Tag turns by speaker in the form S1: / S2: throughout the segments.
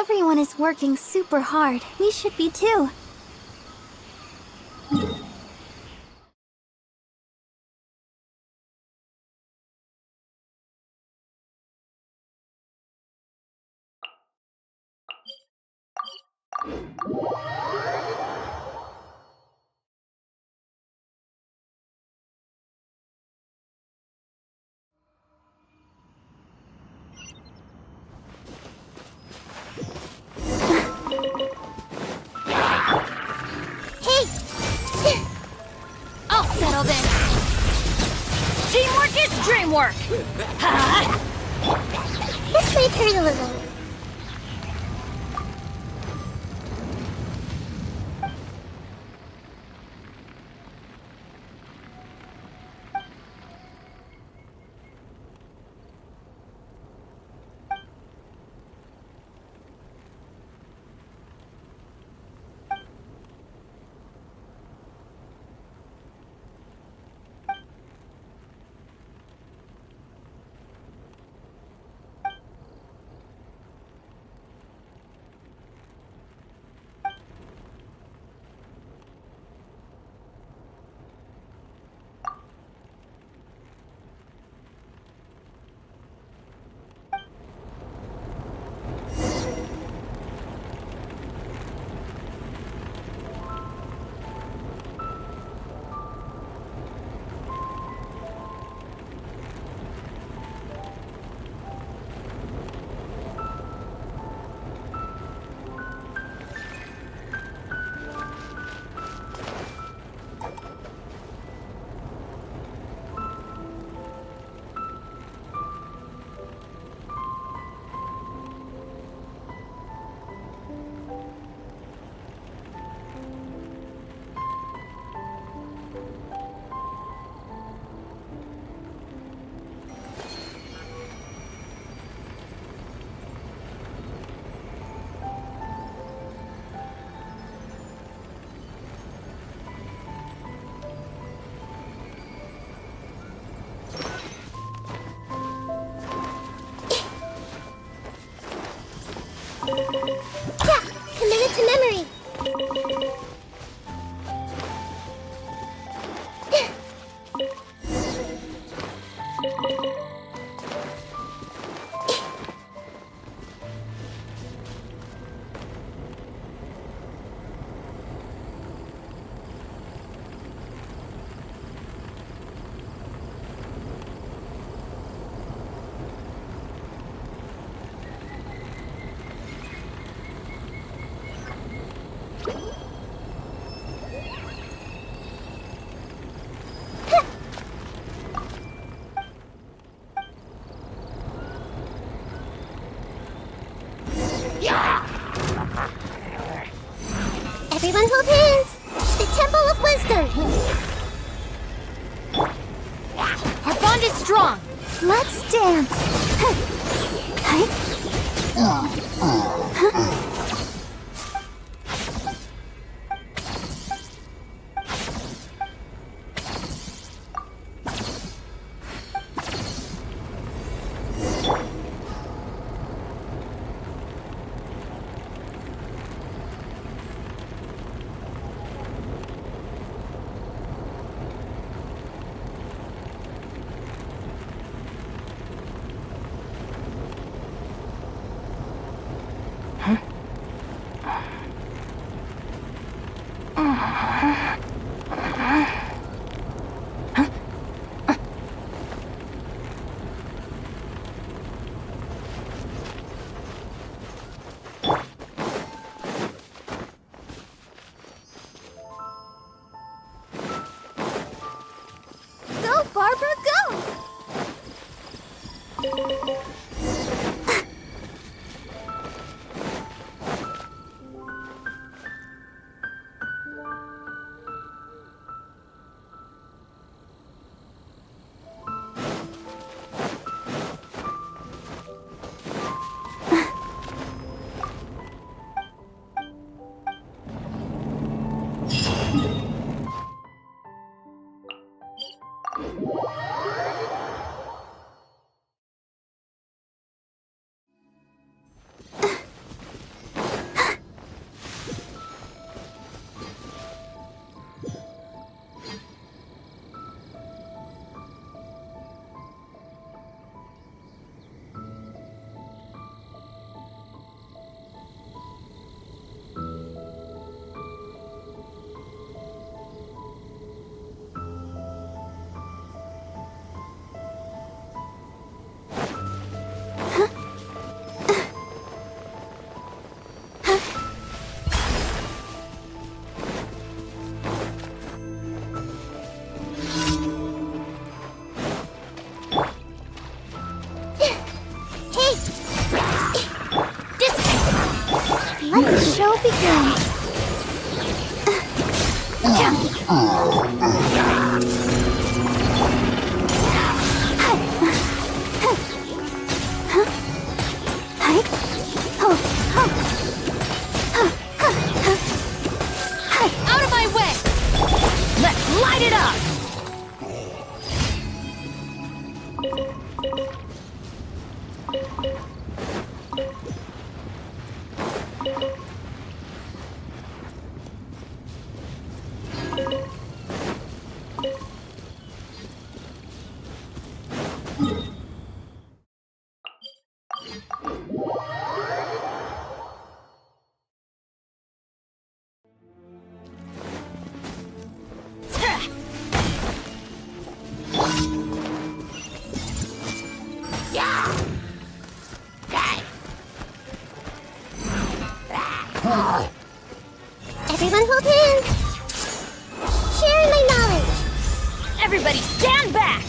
S1: Everyone is working super hard. We should be too.
S2: Teamwork is dreamwork!
S1: This might hurt a little. Yeah, commit it to memory. Everyone hold hands! The Temple of Wisdom!
S2: Our bond is strong!
S1: Let's dance! Let the show begin.
S2: Out of my way! Let's light it up!
S1: Everyone hold hands. Sharing my knowledge.
S2: Everybody stand back!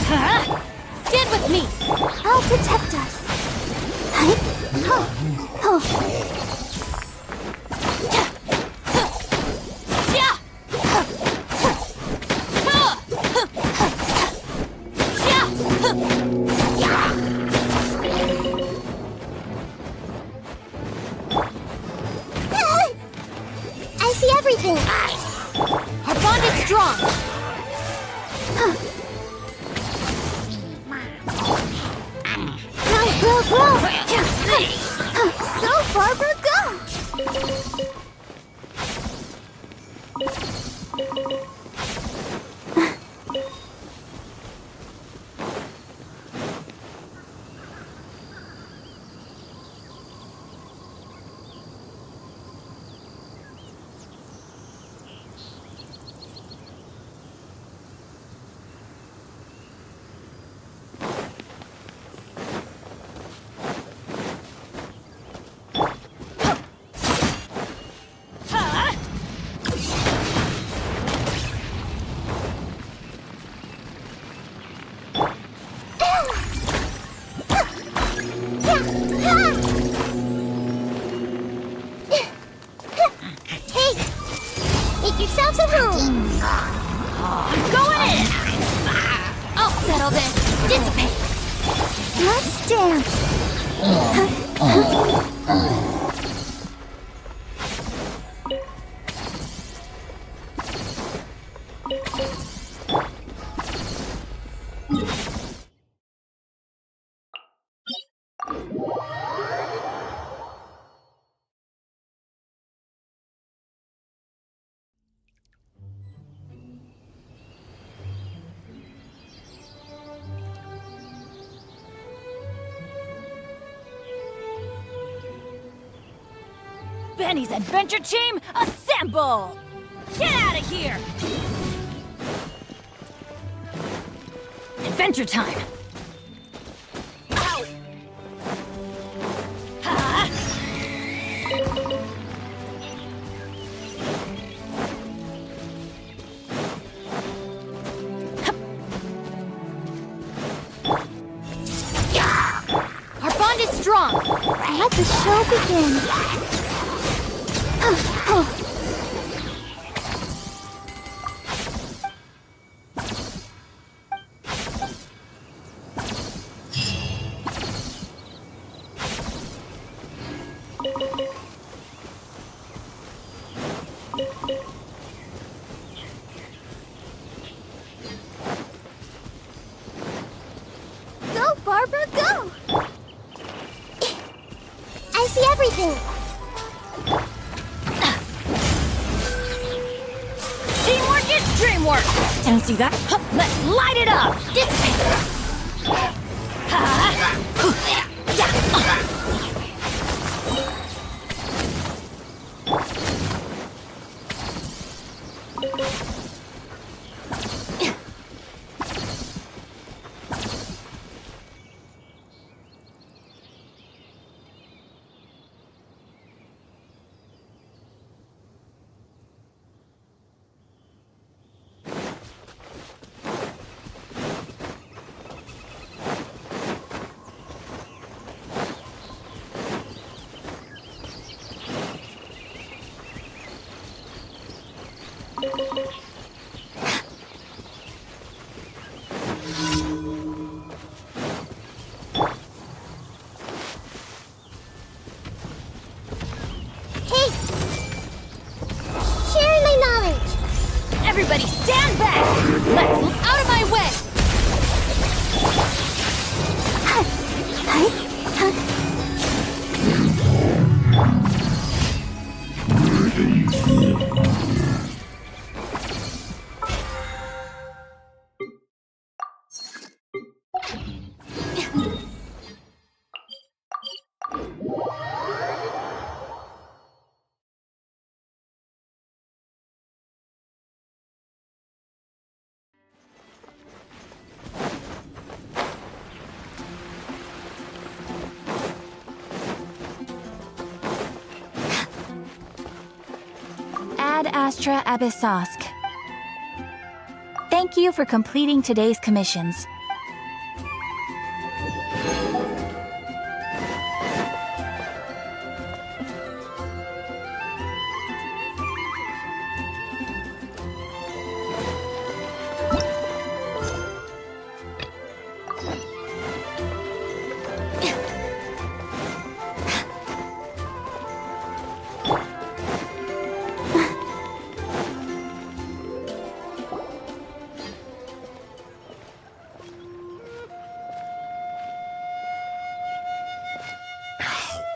S2: Huh? Stand with me!
S1: I'll protect us. I see everything.
S2: Our bond is strong!
S1: Go! Go, Barbara, go! Hey! Make yourselves at home!
S2: Going in! I'll settle this! Dissipate!
S1: Let's dance!
S2: Benny's adventure team, assemble! Get out of here! Adventure time! Ow! Ha! Our bond is strong!
S1: Let the show begin. Go, Barbara, go! I see everything.
S2: Teamwork is dreamwork! Don't see that? Let's light it up! Dissipate!
S3: Astra Abyssosk. Thank you for completing today's commissions.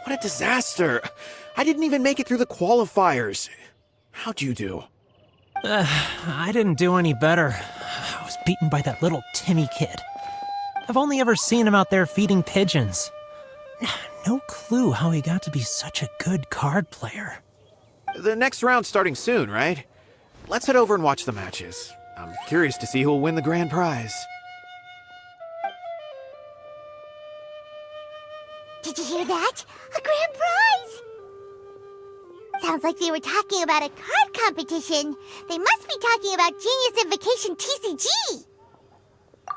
S4: What a disaster! I didn't even make it through the qualifiers. How'd you do?
S5: I didn't do any better. I was beaten by that little Timmy kid. I've only ever seen him out there feeding pigeons. No clue how he got to be such a good card player.
S4: The next round's starting soon, right? Let's head over and watch the matches. I'm curious to see who'll win the grand prize.
S1: Did you hear that? A grand prize! Sounds like they were talking about a card competition. They must be talking about Genius Invocation TCG.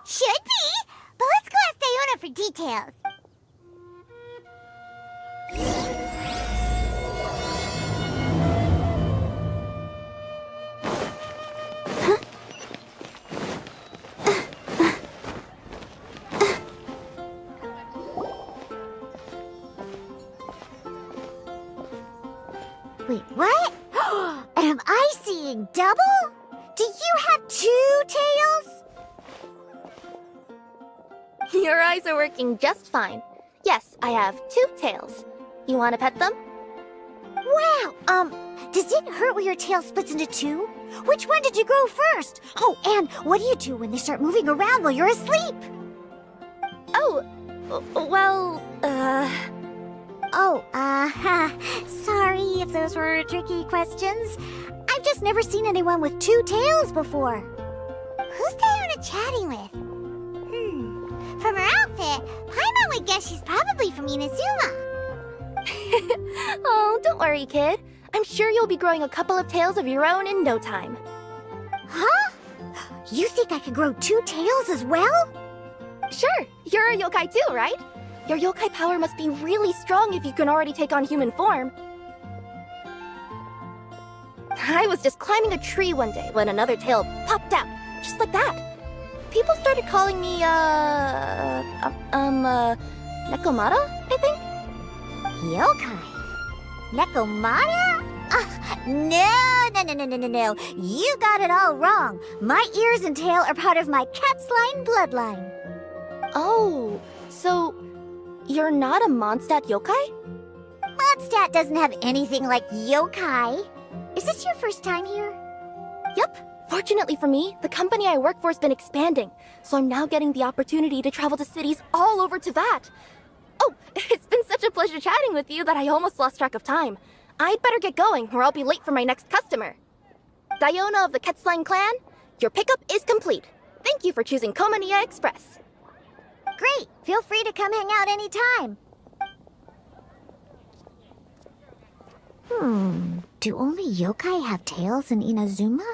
S1: Should be, but let's go ask Diona for details. Wait, what? Am I seeing double? Do you have 2 tails?
S6: Your eyes are working just fine. Yes, I have 2 tails. You want to pet them?
S1: Wow, does it hurt when your tail splits into 2? Which one did you grow first? Oh, and what do you do when they start moving around while you're asleep?
S6: Oh, well,
S1: sorry if those were tricky questions. I've just never seen anyone with 2 tails before. Who's Diona chatting with? From her outfit, Paimon would guess she's probably from Inazuma.
S6: oh, don't worry, kid. I'm sure you'll be growing a couple of tails of your own in no time.
S1: Huh? You think I could grow 2 tails as well?
S6: Sure, you're a yokai too, right? Your yokai power must be really strong if you can already take on human form. I was just climbing a tree one day when another tail popped out, just like that. People started calling me, Nekomata, I think?
S1: Yokai? Nekomata? No. You got it all wrong. My ears and tail are part of my cat's line bloodline.
S6: Oh, so you're not a Mondstadt yokai?
S1: Mondstadt doesn't have anything like yokai. Is this your first time here?
S6: Yep. Fortunately for me, the company I work for has been expanding, so I'm now getting the opportunity to travel to cities all over Teyvat. Oh, it's been such a pleasure chatting with you that I almost lost track of time. I'd better get going, or I'll be late for my next customer. Diona of the Quetzline clan, your pickup is complete. Thank you for choosing Komania Express.
S1: Great! Feel free to come hang out anytime. Do only yokai have tails in Inazuma?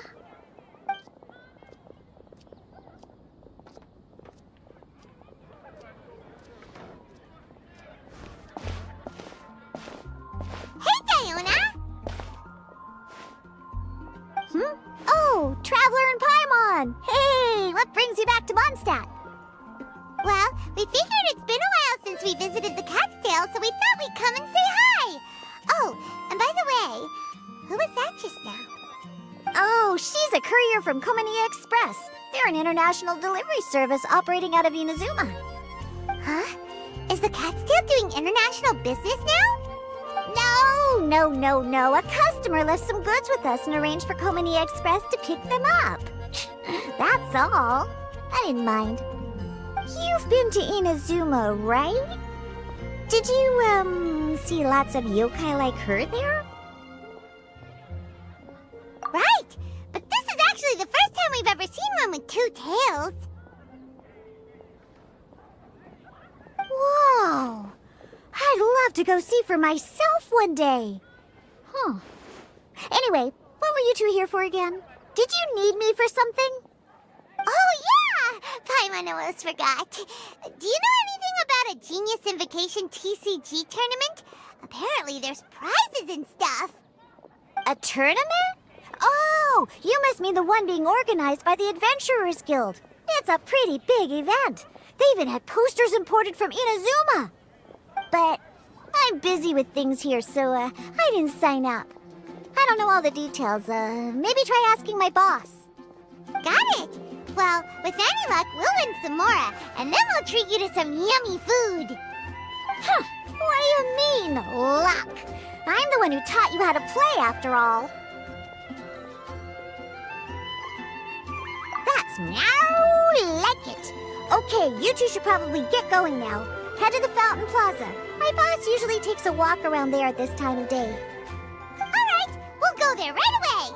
S1: Hey, Diona! Oh, Traveler and Paimon! Hey, what brings you back to Mondstadt? Well, we figured it's been a while since we visited the cat's tail, so we thought we'd come and say hi. Oh, and by the way, who was that just now? Oh, she's a courier from Komania Express. They're an international delivery service operating out of Inazuma. Huh? Is the cat's tail doing international business now? No. A customer left some goods with us and arranged for Komania Express to pick them up. That's all. I didn't mind. You've been to Inazuma, right? Did you, see lots of yokai like her there? Right! But this is actually the first time we've ever seen one with 2 tails. Whoa! I'd love to go see for myself one day. Huh. Anyway, what were you two here for again? Did you need me for something? Oh, yeah! Paimon almost forgot. Do you know anything about a Genius Invocation TCG tournament? Apparently there's prizes and stuff. A tournament? Oh, you must mean the one being organized by the Adventurers Guild. It's a pretty big event. They even had posters imported from Inazuma. But I'm busy with things here, so I didn't sign up. I don't know all the details. Maybe try asking my boss. Got it. Well, with any luck, we'll win some more, and then we'll treat you to some yummy food. Huh. What do you mean, luck? I'm the one who taught you how to play, after all. That's now like it. Okay, you two should probably get going now. Head to the Fountain Plaza. My boss usually takes a walk around there at this time of day. All right, we'll go there right away.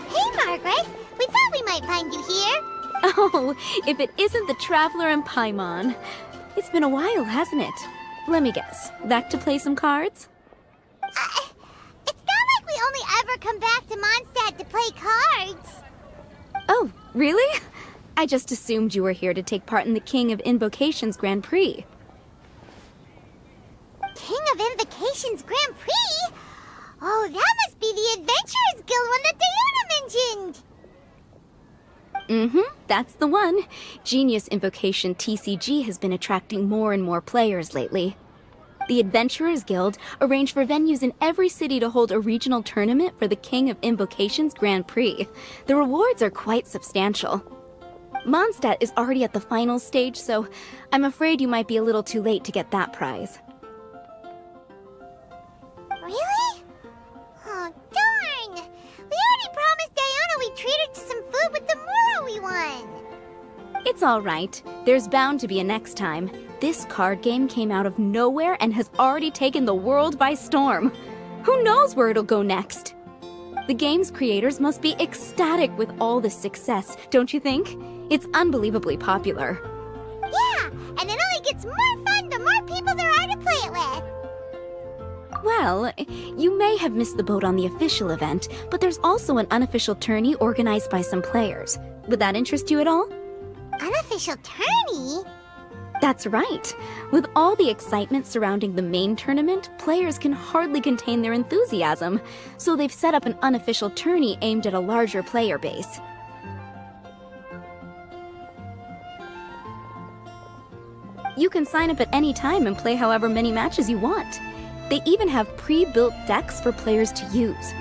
S1: Hey, Margaret. We thought we might find you here.
S2: Oh, if it isn't the Traveler and Paimon. It's been a while, hasn't it? Let me guess. Back to play some cards?
S1: It's not like we only ever come back to Mondstadt to play cards.
S2: Oh, really? I just assumed you were here to take part in the King of Invocations Grand Prix.
S1: King of Invocations Grand Prix? Oh, that must be the Adventurers Guild one that Diana mentioned.
S2: That's the one. Genius Invocation TCG has been attracting more and more players lately. The Adventurers Guild arranged for venues in every city to hold a regional tournament for the King of Invocations Grand Prix. The rewards are quite substantial. Mondstadt is already at the final stage, so I'm afraid you might be a little too late to get that prize.
S1: Really? Oh, darn! We already promised Diana we'd treat her to some food with the Moro we won.
S2: It's all right. There's bound to be a next time. This card game came out of nowhere and has already taken the world by storm. Who knows where it'll go next? The game's creators must be ecstatic with all this success, don't you think? It's unbelievably popular.
S1: Yeah, and it only gets more fun the more people there are to play it with.
S2: Well, you may have missed the boat on the official event, but there's also an unofficial tourney organized by some players. Would that interest you at all?
S1: Unofficial tourney?
S2: That's right. With all the excitement surrounding the main tournament, players can hardly contain their enthusiasm, so they've set up an unofficial tourney aimed at a larger player base. You can sign up at any time and play however many matches you want. They even have pre-built decks for players to use.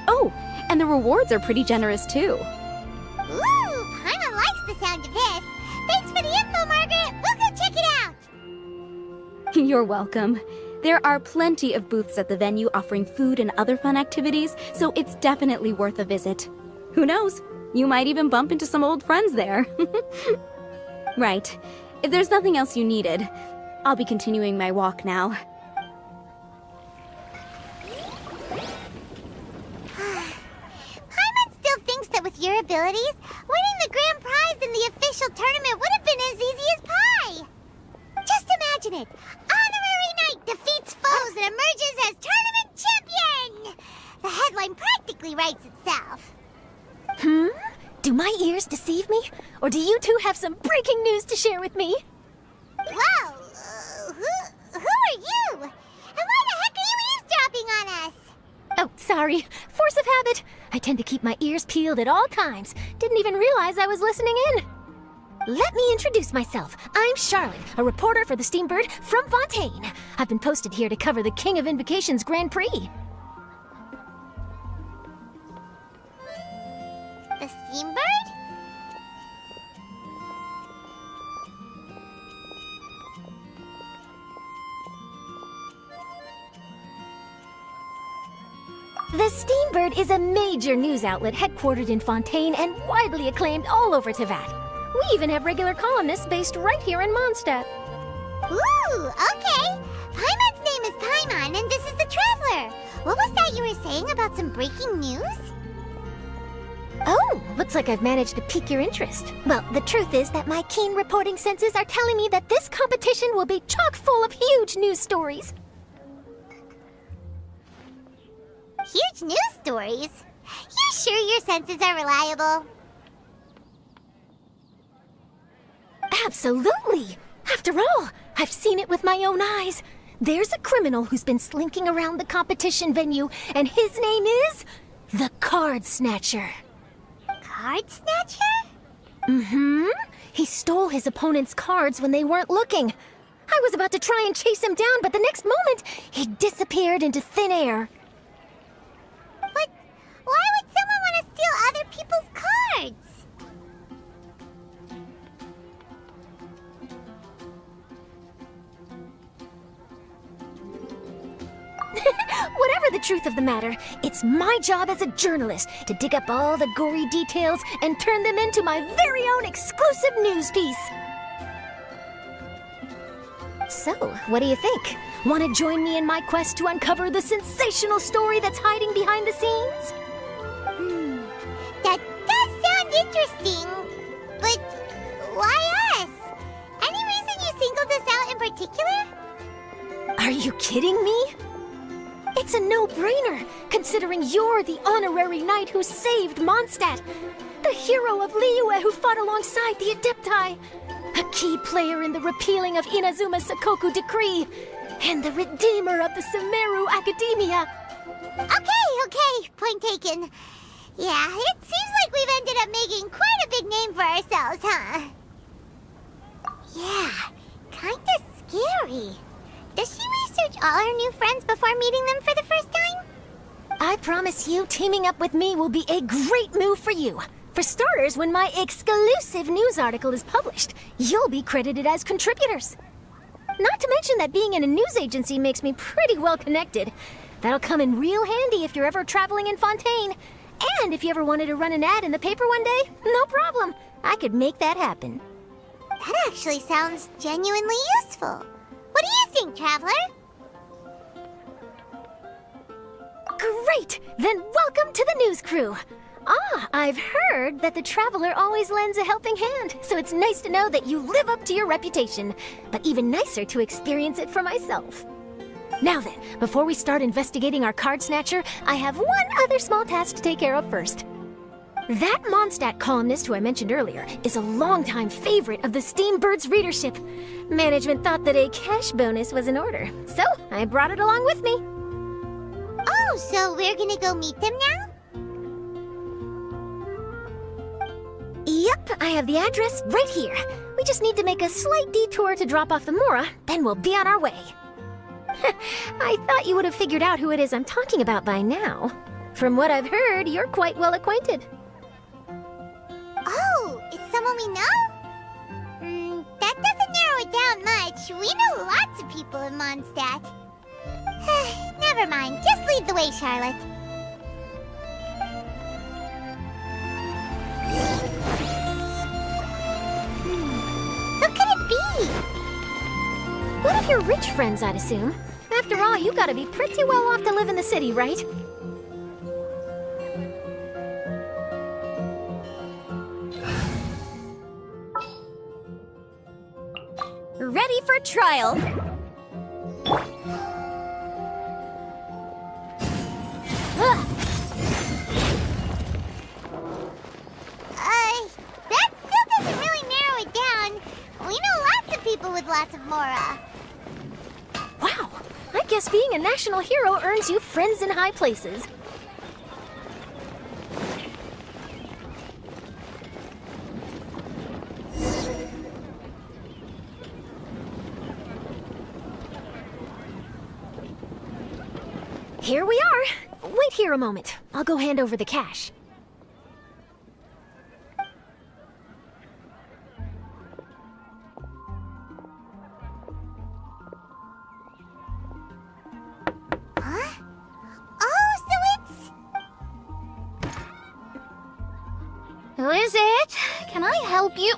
S2: Oh, and the rewards are pretty generous too.
S1: Ooh, Paimon likes the sound of this. Thanks for the info, Margaret. We'll go check it out.
S2: You're welcome. There are plenty of booths at the venue offering food and other fun activities, so it's definitely worth a visit. Who knows? You might even bump into some old friends there. Right. If there's nothing else you needed, I'll be continuing my walk now.
S1: Paimon still thinks that with your abilities, winning the grand prize in the official tournament would have been as easy as pie. Just imagine it. Honorary Knight defeats foes and emerges as tournament champion. The headline practically writes itself.
S7: Do my ears deceive me? Or do you two have some breaking news to share with me?
S1: Whoa! Who are you? And why the heck are you eavesdropping on us?
S7: Oh, sorry. Force of habit. I tend to keep my ears peeled at all times. Didn't even realize I was listening in. Let me introduce myself. I'm Charlotte, a reporter for the Steambird from Fontaine. I've been posted here to cover the King of Invocations Grand Prix.
S1: The Steambird?
S7: The Steambird is a major news outlet headquartered in Fontaine and widely acclaimed all over Teyvat. We even have regular columnists based right here in Mondstadt.
S1: Ooh, okay. Paimon's name is Paimon, and this is the Traveler. What was that you were saying about some breaking news?
S7: Oh, looks like I've managed to pique your interest. Well, the truth is that my keen reporting senses are telling me that this competition will be chock full of huge news stories.
S1: Huge news stories? You sure your senses are reliable?
S7: Absolutely! After all, I've seen it with my own eyes. There's a criminal who's been slinking around the competition venue, and his name is the Card Snatcher.
S1: Card Snatcher?
S7: Mm-hmm. He stole his opponent's cards when they weren't looking. I was about to try and chase him down, but the next moment, he disappeared into thin air.
S1: But why would someone want to steal other people's cards?
S7: Whatever the truth of the matter, it's my job as a journalist to dig up all the gory details and turn them into my very own exclusive news piece. So, what do you think? Want to join me in my quest to uncover the sensational story that's hiding behind the scenes?
S1: That does sound interesting. But why us? Any reason you singled us out in particular?
S7: Are you kidding me? It's a no-brainer, considering you're the honorary knight who saved Mondstadt, the hero of Liyue who fought alongside the Adepti, a key player in the repealing of Inazuma's Sakoku decree, and the redeemer of the Sumeru Academia.
S1: Okay, point taken. Yeah, it seems like we've ended up making quite a big name for ourselves, huh? Yeah, kinda scary. Does she research all her new friends before meeting them for the first time?
S7: I promise you, teaming up with me will be a great move for you. For starters, when my exclusive news article is published, you'll be credited as contributors. Not to mention that being in a news agency makes me pretty well connected. That'll come in real handy if you're ever traveling in Fontaine. And if you ever wanted to run an ad in the paper one day, no problem. I could make that happen.
S1: That actually sounds genuinely useful. What do you think, Traveler?
S7: Great! Then welcome to the news crew. I've heard that the Traveler always lends a helping hand, so it's nice to know that you live up to your reputation, but even nicer to experience it for myself. Now then, before we start investigating our card snatcher, I have one other small task to take care of first. That Mondstadt columnist who I mentioned earlier is a longtime favorite of the Steambird's readership. Management thought that a cash bonus was in order, so I brought it along with me.
S1: Oh, so we're gonna go meet them now?
S7: Yep, I have the address right here. We just need to make a slight detour to drop off the Mora, then we'll be on our way. I thought you would have figured out who it is I'm talking about by now. From what I've heard, you're quite well acquainted.
S1: Oh, it's someone we know? That doesn't narrow it down much. We know lots of people in Mondstadt. Never mind, just lead the way, Charlotte. Who could it be?
S7: One of your rich friends, I'd assume. After all, you gotta be pretty well off to live in the city, right?
S2: Ready for trial.
S1: That still doesn't really narrow it down. We know lots of people with lots of Mora.
S7: Wow, I guess being a national hero earns you friends in high places. Here we are. Wait here a moment. I'll go hand over the cash.
S1: Huh? Oh, so it's...
S2: Who is it? Can I help you?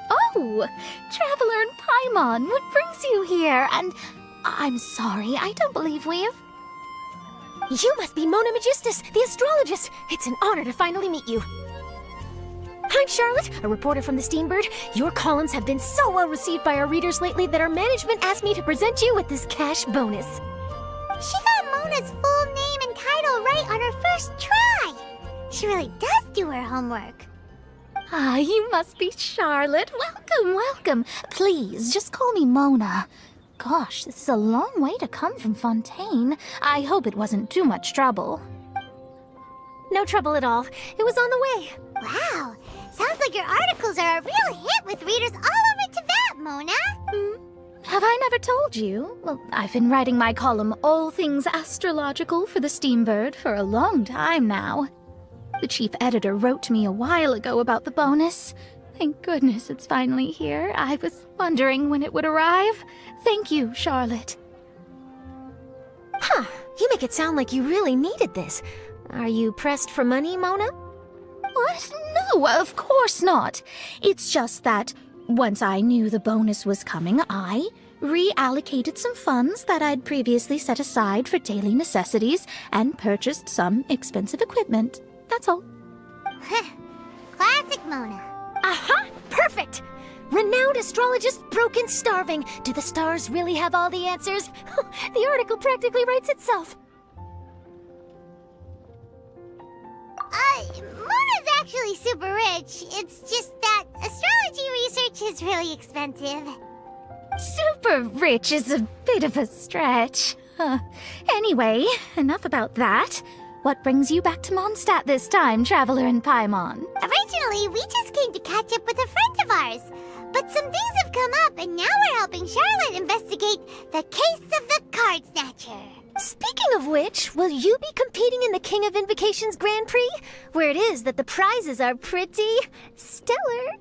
S2: Oh, Traveler and Paimon, what brings you here? And I'm sorry, I don't believe we've...
S7: You must be Mona Magistus, the astrologist. It's an honor to finally meet you. I'm Charlotte, a reporter from the Steambird. Your columns have been so well received by our readers lately that our management asked me to present you with this cash bonus.
S1: She got Mona's full name and title right on her first try. She really does do her homework.
S3: Ah, you must be Charlotte. Welcome, welcome. Please, just call me Mona. Gosh, this is a long way to come from Fontaine. I hope it wasn't too much trouble.
S7: No trouble at all. It was on the way.
S1: Wow, sounds like your articles are a real hit with readers all over Tibet, Mona.
S3: Have I never told you? Well, I've been writing my column, All Things Astrological, for the Steambird for a long time now. The chief editor wrote to me a while ago about the bonus. Thank goodness it's finally here. I was wondering when it would arrive. Thank you, Charlotte.
S7: Huh, you make it sound like you really needed this. Are you pressed for money, Mona?
S3: What? No, of course not. It's just that once I knew the bonus was coming, I reallocated some funds that I'd previously set aside for daily necessities and purchased some expensive equipment. That's all.
S1: Classic Mona.
S7: Aha! Perfect! Renowned astrologist Broken Starving. Do the stars really have all the answers? The article practically writes itself.
S1: Mona's actually super rich. It's just that astrology research is really expensive.
S3: Super rich is a bit of a stretch. Anyway, enough about that. What brings you back to Mondstadt this time, Traveler in Paimon?
S1: Originally, we just came to catch up with a friend of ours. But some things have come up, and now we're helping Charlotte investigate the case of the Card Snatcher.
S7: Speaking of which, will you be competing in the King of Invocations Grand Prix? Where it is that the prizes are pretty stellar.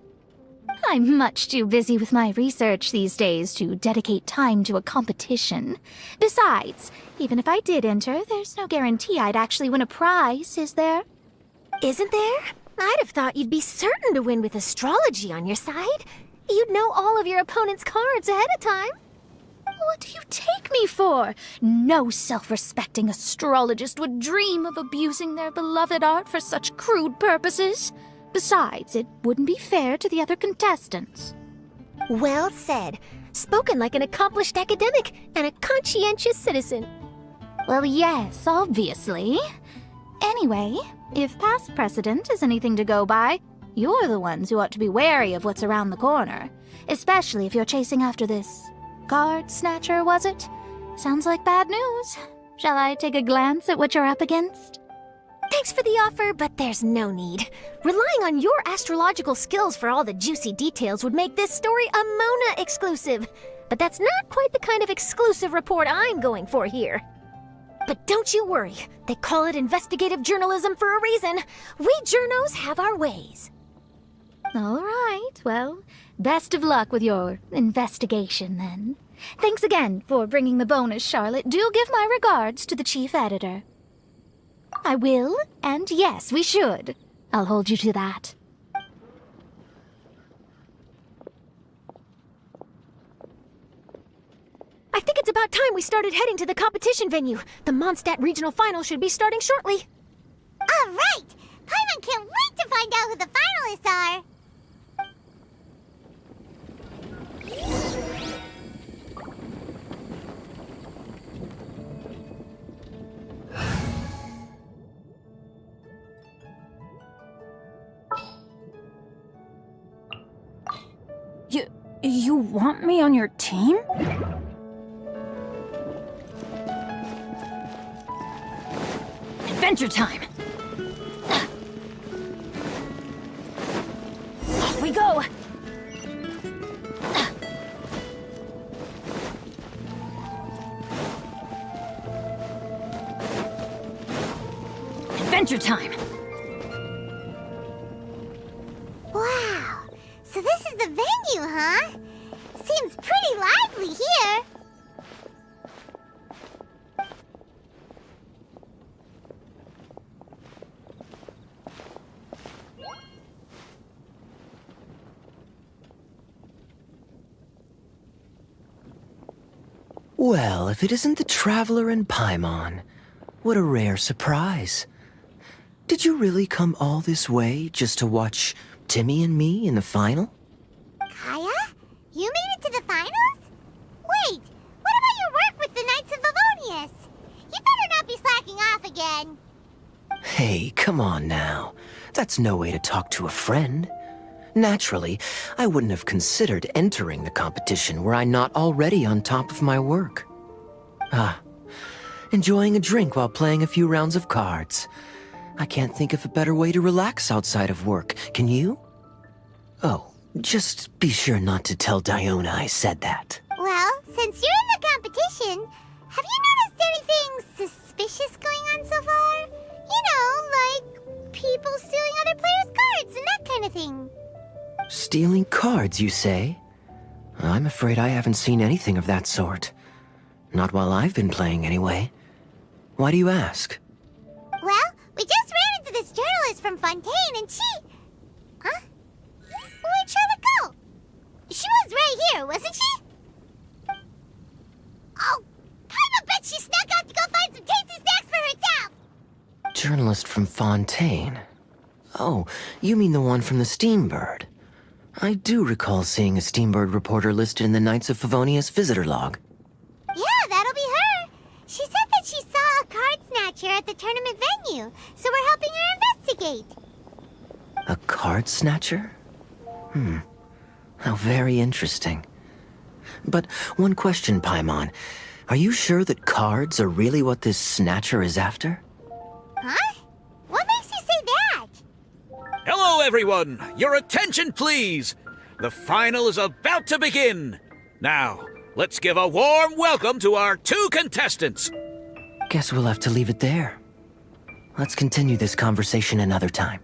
S3: I'm much too busy with my research these days to dedicate time to a competition. Besides, even if I did enter, there's no guarantee I'd actually win a prize, is there?
S7: Isn't there? I'd have thought you'd be certain to win with astrology on your side. You'd know all of your opponent's cards ahead of time.
S3: What do you take me for? No self-respecting astrologist would dream of abusing their beloved art for such crude purposes. Besides, it wouldn't be fair to the other contestants.
S7: Well said. Spoken like an accomplished academic and a conscientious citizen.
S3: Well, yes, obviously. Anyway, if past precedent is anything to go by, you're the ones who ought to be wary of what's around the corner. Especially if you're chasing after this card snatcher, was it? Sounds like bad news. Shall I take a glance at what you're up against?
S7: Thanks for the offer, but there's no need. Relying on your astrological skills for all the juicy details would make this story a Mona exclusive. But that's not quite the kind of exclusive report I'm going for here. But don't you worry. They call it investigative journalism for a reason. We journos have our ways.
S3: All right, well, best of luck with your investigation, then. Thanks again for bringing the bonus, Charlotte. Do give my regards to the chief editor. I will, and yes, we should. I'll hold you to that.
S7: I think it's about time we started heading to the competition venue. The Mondstadt Regional Final should be starting shortly.
S1: All right! Paimon can't wait to find out who the finalists are!
S3: You want me on your team? Adventure time! Off we go! Adventure time!
S1: Wow, so this is the venue, huh? Seems pretty lively here.
S8: Well, if it isn't the Traveler in Paimon, what a rare surprise. Did you really come all this way just to watch Timmy and me in the final?
S1: Kaya? You made it to the finals? Wait, what about your work with the Knights of Favonius? You better not be slacking off again.
S8: Hey, come on now. That's no way to talk to a friend. Naturally, I wouldn't have considered entering the competition were I not already on top of my work. Enjoying a drink while playing a few rounds of cards. I can't think of a better way to relax outside of work, can you? Oh, just be sure not to tell Diona I said that.
S1: Well, since you're in the competition, have you noticed anything suspicious going on so far? You know, like people stealing other players' cards and that kind of thing.
S8: Stealing cards, you say? I'm afraid I haven't seen anything of that sort. Not while I've been playing, anyway. Why do you ask?
S1: Well, we just ran into this journalist from Fontaine and she... Huh? Where'd Charlotte go? She was right here, wasn't she? Oh, I bet she snuck out to go find some tasty snacks for herself!
S8: Journalist from Fontaine? Oh, you mean the one from the Steambird. I do recall seeing a Steambird reporter listed in the Knights of Favonius visitor log.
S1: Yeah, that'll be her. She said that she saw a card snatcher at the tournament venue, so we're helping her investigate.
S8: A card snatcher? How very interesting. But one question, Paimon. Are you sure that cards are really what this snatcher is after?
S1: Huh? What makes you say that?
S9: Hello, everyone! Your attention, please! The final is about to begin! Now, let's give a warm welcome to our 2 contestants!
S8: Guess we'll have to leave it there. Let's continue this conversation another time.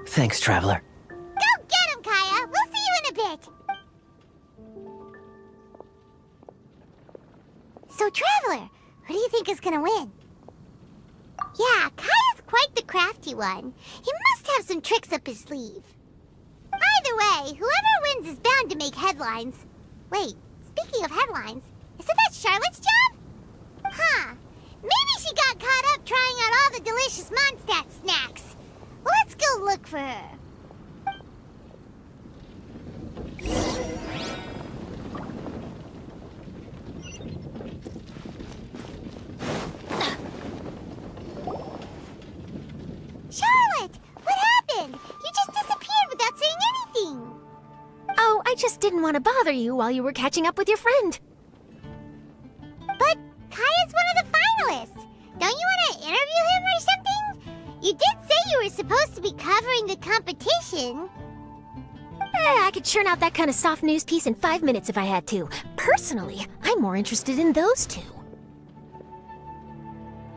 S8: Thanks, Traveler.
S1: Go get him, Kaya! We'll see you in a bit! So, Traveler, who do you think is gonna win? Yeah, Kaya's quite the crafty one. He must have some tricks up his sleeve. Either way, whoever wins is bound to make headlines. Wait, speaking of headlines, isn't that Charlotte's job? Huh. Maybe she got caught up trying out all the delicious Mondstadt snacks. Let's go look for her. Charlotte! What happened? You just disappeared without saying anything.
S7: Oh, I just didn't want to bother you while you were catching up with your friend.
S1: But Kaya's one of the finalists. Don't you want to interview him or something? You did say you were supposed to be covering the competition.
S7: I could churn out that kind of soft news piece in 5 minutes if I had to. Personally, I'm more interested in those 2.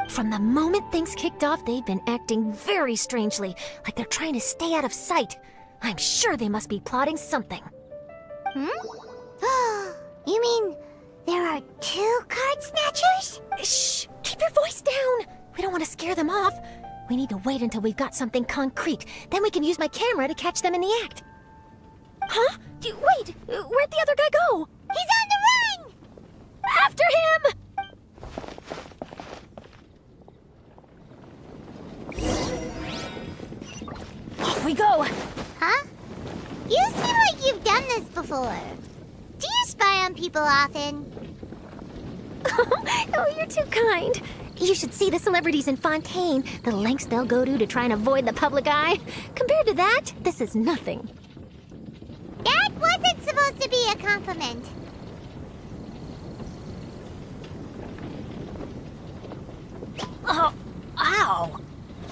S7: From the moment things kicked off, they've been acting very strangely, like they're trying to stay out of sight. I'm sure they must be plotting something.
S1: You mean there are 2 card snatchers?
S7: Shh! Keep your voice down! We don't want to scare them off. We need to wait until we've got something concrete. Then we can use my camera to catch them in the act. Huh? Wait! Where'd the other guy go?
S1: He's on the run!
S7: After him! Off we go!
S1: Huh? You seem like you've done this before. Do you spy on people often?
S7: Oh, you're too kind. You should see the celebrities in Fontaine, the lengths they'll go to try and avoid the public eye. Compared to that, this is nothing.
S1: That wasn't supposed to be a compliment.
S7: Oh, ow!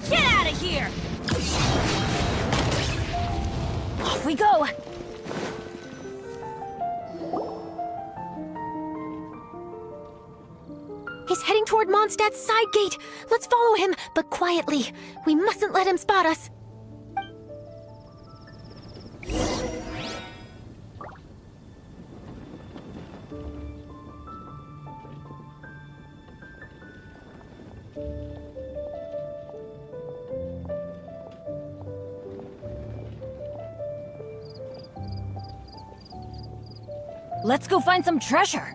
S7: Get out of here! Off we go! He's heading toward Mondstadt's side gate. Let's follow him, but quietly. We mustn't let him spot us. Let's go find some treasure.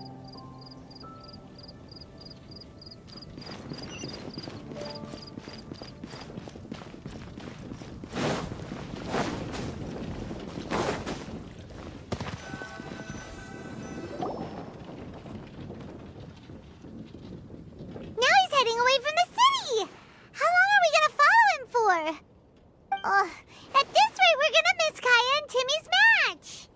S1: At this rate, we're gonna miss Kaya and Timmy's match.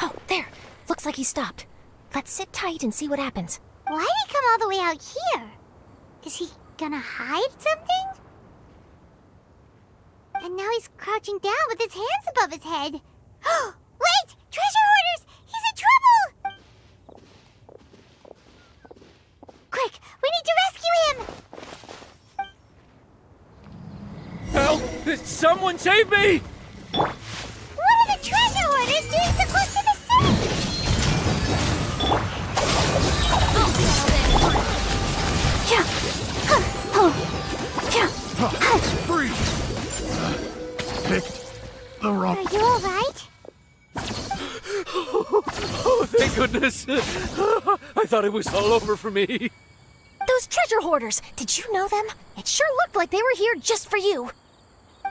S7: Oh, there. Looks like he stopped. Let's sit tight and see what happens.
S1: Why'd he come all the way out here? Is he gonna hide something? And now he's crouching down with his hands above his head. Wait! Treasure hoarders! He's in trouble! Quick! We need to rescue him!
S10: Help! Someone save me!
S1: What are the treasure hoarders doing so close to the city?
S11: Freeze! Picked the wrong...
S1: Are you alright?
S10: Oh, thank goodness! I thought it was all over for me.
S7: Those treasure hoarders, did you know them? It sure looked like they were here just for you.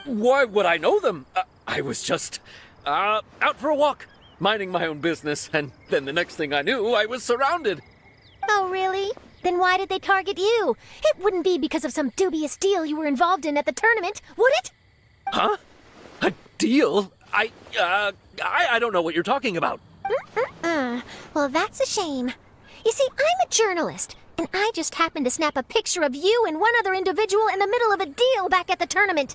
S10: Why would I know them? I was just out for a walk, minding my own business, and then the next thing I knew, I was surrounded.
S7: Oh, really? Then why did they target you? It wouldn't be because of some dubious deal you were involved in at the tournament, would it?
S10: Huh? A deal? I don't know what you're talking about.
S7: Well, that's a shame. You see, I'm a journalist, and I just happened to snap a picture of you and one other individual in the middle of a deal back at the tournament.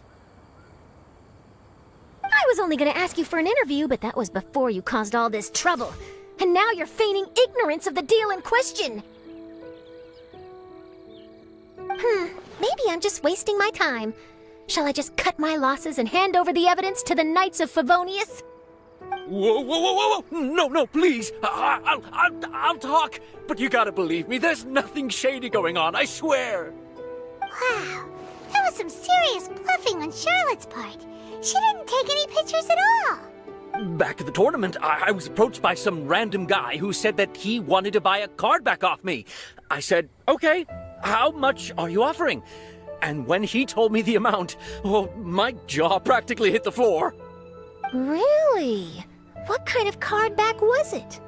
S7: I was only going to ask you for an interview, but that was before you caused all this trouble. And now you're feigning ignorance of the deal in question. Maybe I'm just wasting my time. Shall I just cut my losses and hand over the evidence to the Knights of Favonius?
S10: Whoa! No, please. I'll talk. But you gotta believe me, there's nothing shady going on, I swear.
S1: Wow, that was some serious bluffing on Charlotte's part. She didn't take any pictures at all.
S10: Back at the tournament, I was approached by some random guy who said that he wanted to buy a card back off me. I said, okay, how much are you offering? And when he told me the amount, oh, my jaw practically hit the floor.
S7: Really? What kind of card back was it?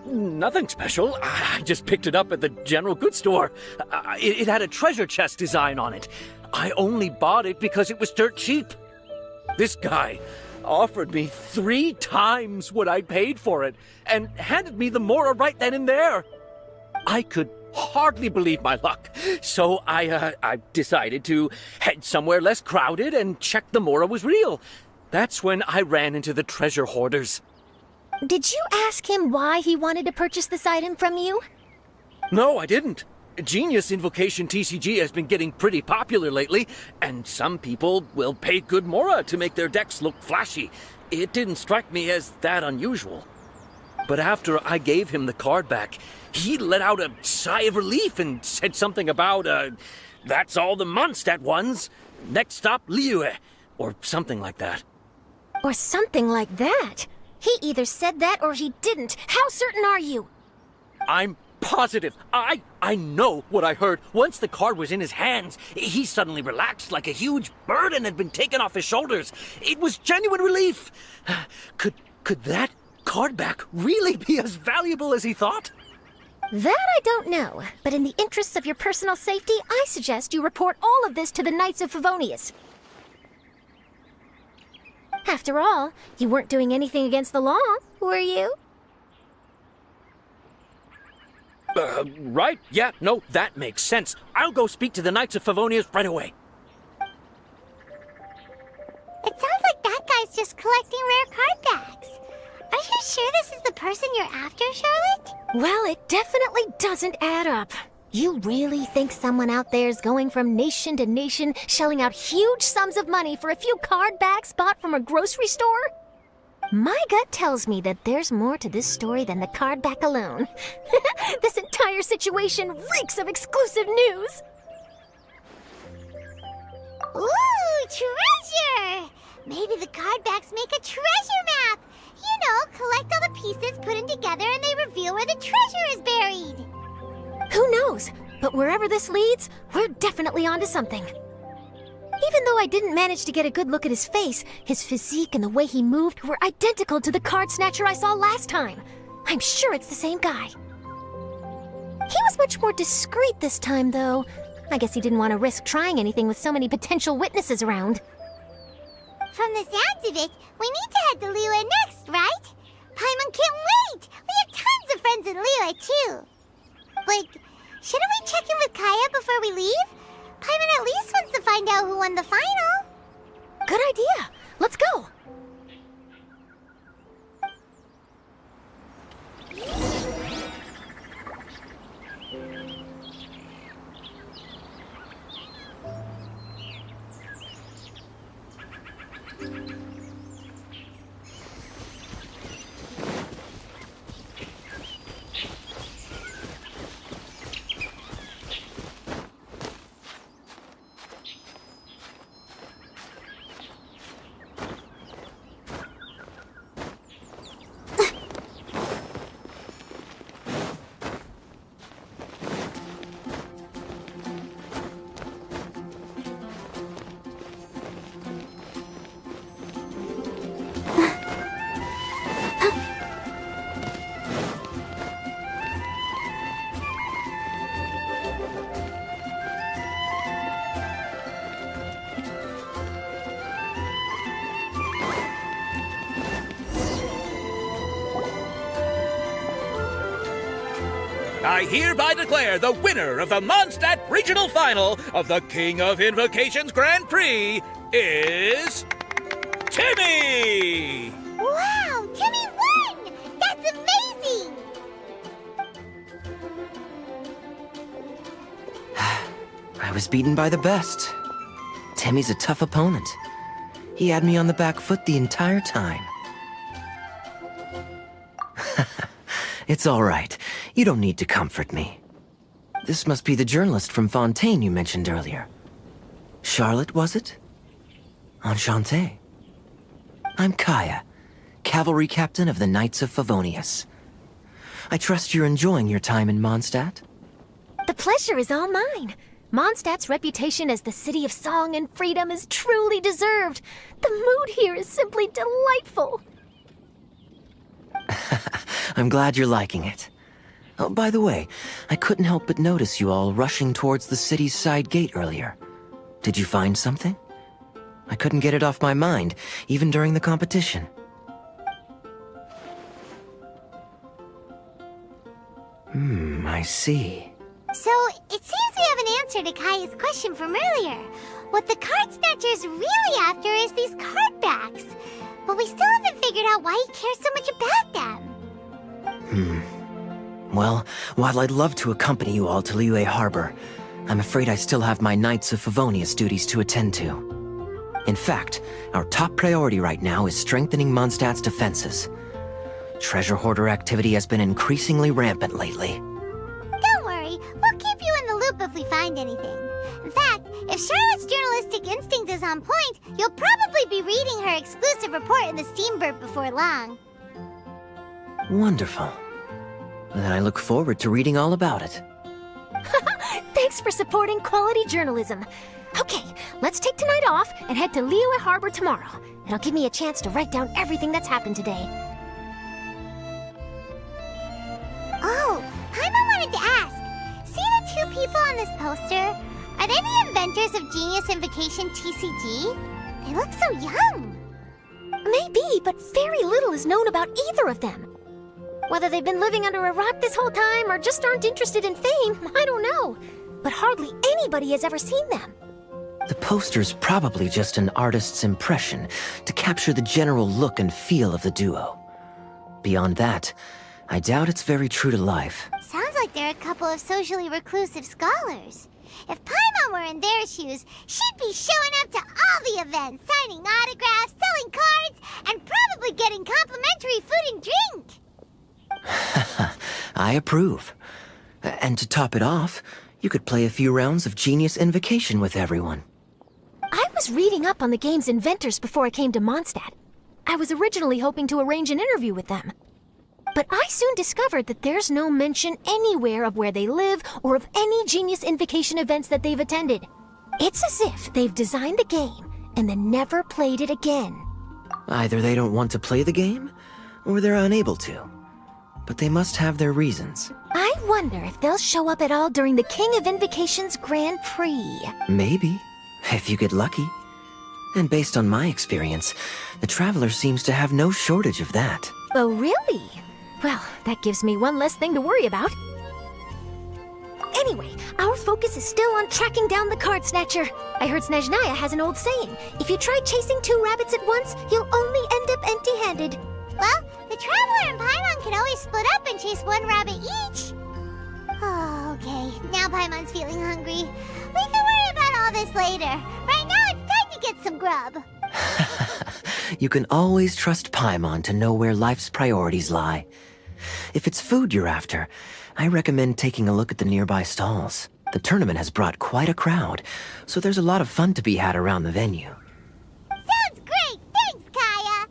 S10: Nothing special. I just picked it up at the general goods store. It had a treasure chest design on it. I only bought it because it was dirt cheap. This guy offered me 3 times what I paid for it and handed me the Mora right then and there. I could hardly believe my luck, so I decided to head somewhere less crowded and check the Mora was real. That's when I ran into the treasure hoarders.
S7: Did you ask him why he wanted to purchase this item from you?
S10: No, I didn't. Genius Invocation TCG has been getting pretty popular lately, and some people will pay good Mora to make their decks look flashy. It didn't strike me as that unusual. But after I gave him the card back, he let out a sigh of relief and said something about, that's all the Mondstadt ones. Next stop, Liyue, or something like that.
S7: Or something like that? He either said that or he didn't. How certain are you?
S10: I'm positive. I know what I heard. Once the card was in his hands, he suddenly relaxed like a huge burden had been taken off his shoulders. It was genuine relief. Could that card back really be as valuable as he thought?
S7: That I don't know, but in the interests of your personal safety, I suggest you report all of this to the Knights of Favonius. After all, you weren't doing anything against the law, were you?
S10: Right. Yeah, no, that makes sense. I'll go speak to the Knights of Favonius right away.
S1: It sounds like that guy's just collecting rare card backs. Are you sure this is the person you're after, Charlotte?
S7: Well, it definitely doesn't add up. You really think someone out there is going from nation to nation, shelling out huge sums of money for a few card backs bought from a grocery store? My gut tells me that there's more to this story than the card back alone. This entire situation reeks of exclusive news.
S1: Ooh, treasure! familiar! Maybe the card backs make a treasure map! You know, collect all the pieces, put them together, and they reveal where the treasure is buried!
S7: Who knows? But wherever this leads, we're definitely onto something. Even though I didn't manage to get a good look at his face, his physique and the way he moved were identical to the card snatcher I saw last time. I'm sure it's the same guy. He was much more discreet this time, though. I guess he didn't want to risk trying anything with so many potential witnesses around.
S1: From the sounds of it, we need to head to Liyue next, right? Paimon can't wait! We have tons of friends in Liyue, too. Like, shouldn't we check in with Kaya before we leave? Paimon at least wants to find out who won the final.
S7: Good idea. Let's go.
S9: I hereby declare the winner of the Mondstadt Regional Final of the King of Invocations Grand Prix is... Timmy!
S1: Wow, Timmy won! That's amazing!
S8: I was beaten by the best. Timmy's a tough opponent. He had me on the back foot the entire time. It's all right. You don't need to comfort me. This must be the journalist from Fontaine you mentioned earlier. Charlotte, was it? Enchanté. I'm Kaya, cavalry captain of the Knights of Favonius. I trust you're enjoying your time in Mondstadt?
S7: The pleasure is all mine. Mondstadt's reputation as the city of song and freedom is truly deserved. The mood here is simply delightful.
S8: I'm glad you're liking it. Oh, by the way, I couldn't help but notice you all rushing towards the city's side gate earlier. Did you find something? I couldn't get it off my mind, even during the competition. I see.
S1: So, it seems we have an answer to Kaya's question from earlier. What the card snatcher's really after is these card backs. But we still haven't figured out why he cares so much about them.
S8: Well, while I'd love to accompany you all to Liyue Harbor, I'm afraid I still have my Knights of Favonius duties to attend to. In fact, our top priority right now is strengthening Mondstadt's defenses. Treasure hoarder activity has been increasingly rampant lately.
S1: Don't worry, we'll keep you in the loop if we find anything. In fact, if Charlotte's journalistic instinct is on point, you'll probably be reading her exclusive report in the Steambird before long.
S8: Wonderful. Then I look forward to reading all about it.
S7: Thanks for supporting quality journalism. Okay, let's take tonight off and head to Liyue Harbor tomorrow. It'll give me a chance to write down everything that's happened today.
S1: Oh, Paimon wanted to ask. See the two people on this poster? Are they the inventors of Genius Invocation TCG? They look so young.
S7: Maybe, but very little is known about either of them. Whether they've been living under a rock this whole time or just aren't interested in fame, I don't know. But hardly anybody has ever seen them.
S8: The poster's probably just an artist's impression to capture the general look and feel of the duo. Beyond that, I doubt it's very true to life.
S1: Sounds like they're a couple of socially reclusive scholars. If Paimon were in their shoes, she'd be showing up to all the events, signing autographs, selling cards, and probably getting complimentary food and drink.
S8: I approve. And to top it off, you could play a few rounds of Genius Invocation with everyone.
S7: I was reading up on the game's inventors before I came to Mondstadt. I was originally hoping to arrange an interview with them. But I soon discovered that there's no mention anywhere of where they live or of any Genius Invocation events that they've attended. It's as if they've designed the game and then never played it again.
S8: Either they don't want to play the game, or they're unable to. But they must have their reasons.
S7: I wonder if they'll show up at all during the King of Invocation's Grand Prix.
S8: Maybe, if you get lucky. And based on my experience, the Traveler seems to have no shortage of that.
S7: Oh, really? Well, that gives me one less thing to worry about. Anyway, our focus is still on tracking down the card snatcher. I heard Snezhnaya has an old saying. If you try chasing 2 rabbits at once, you'll only end up empty-handed.
S1: Well, the Traveler and Paimon can always split up and chase 1 rabbit each. Oh, okay. Now Paimon's feeling hungry. We can worry about all this later. Right now, it's time to get some grub.
S8: You can always trust Paimon to know where life's priorities lie. If it's food you're after, I recommend taking a look at the nearby stalls. The tournament has brought quite a crowd, so there's a lot of fun to be had around the venue.
S1: Sounds great! Thanks, Kaya!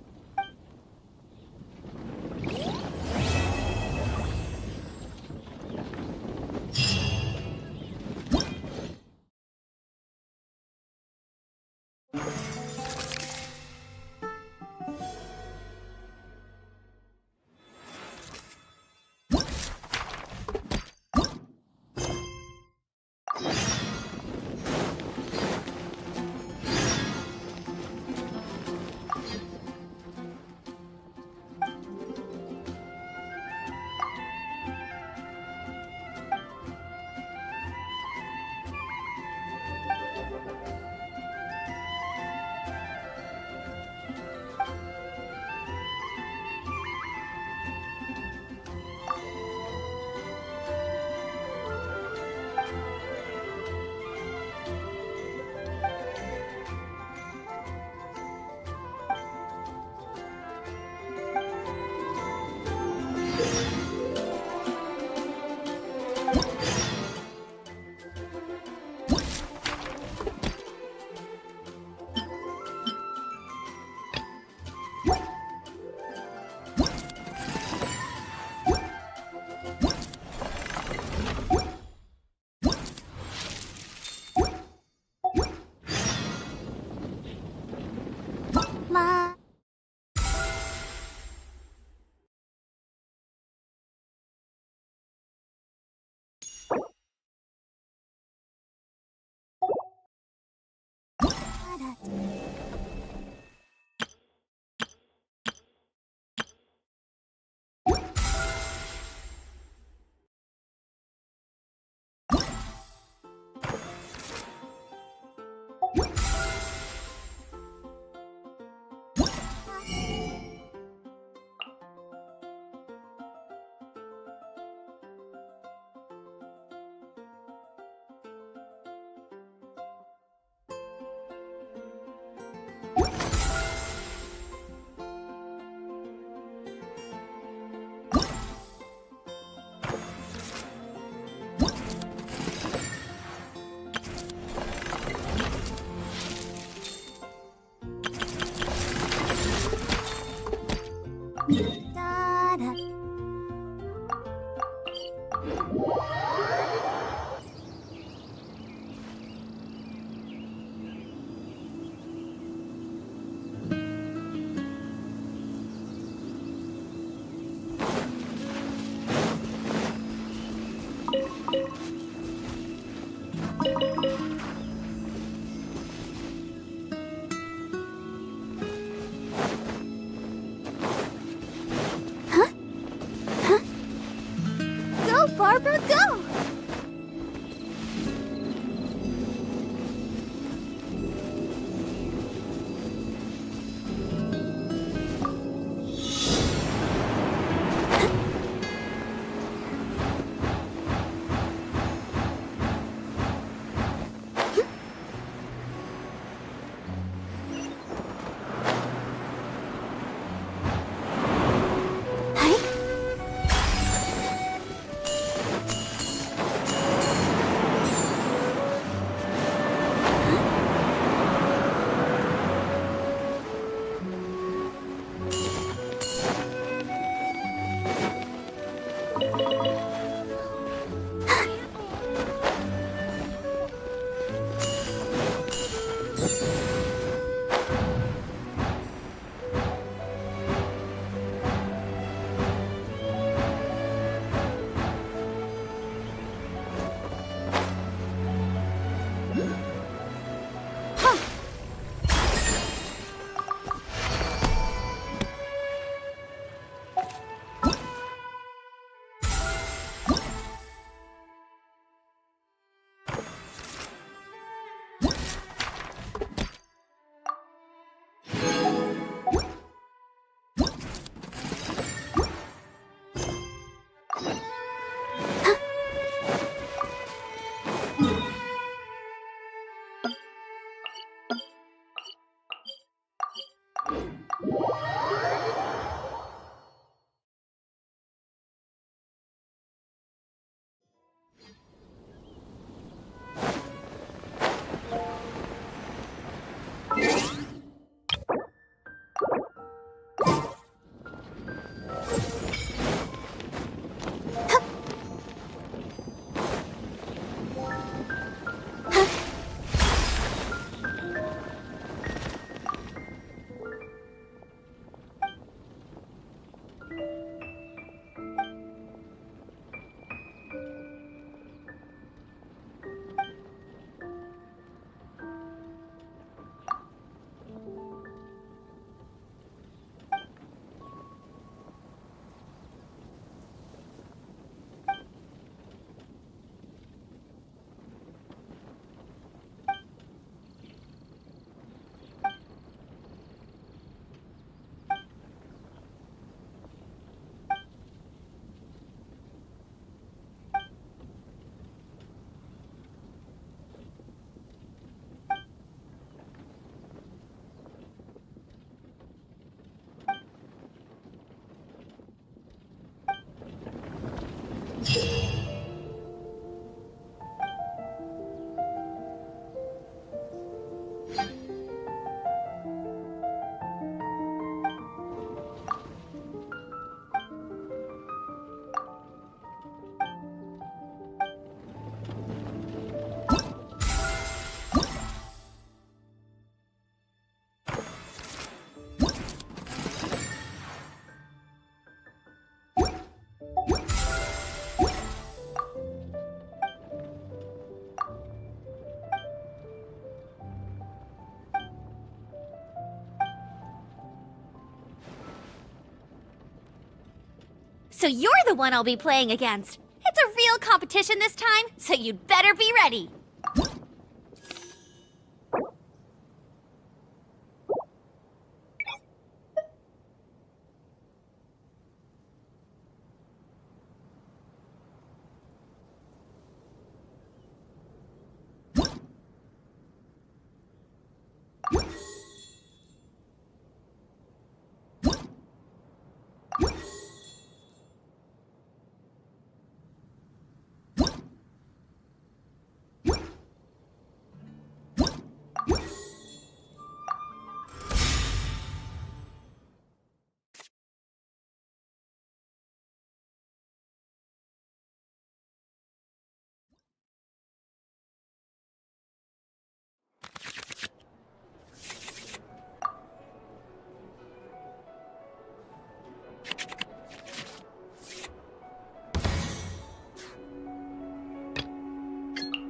S1: So you're the one I'll be playing against. It's a real competition this time, so you'd better be ready.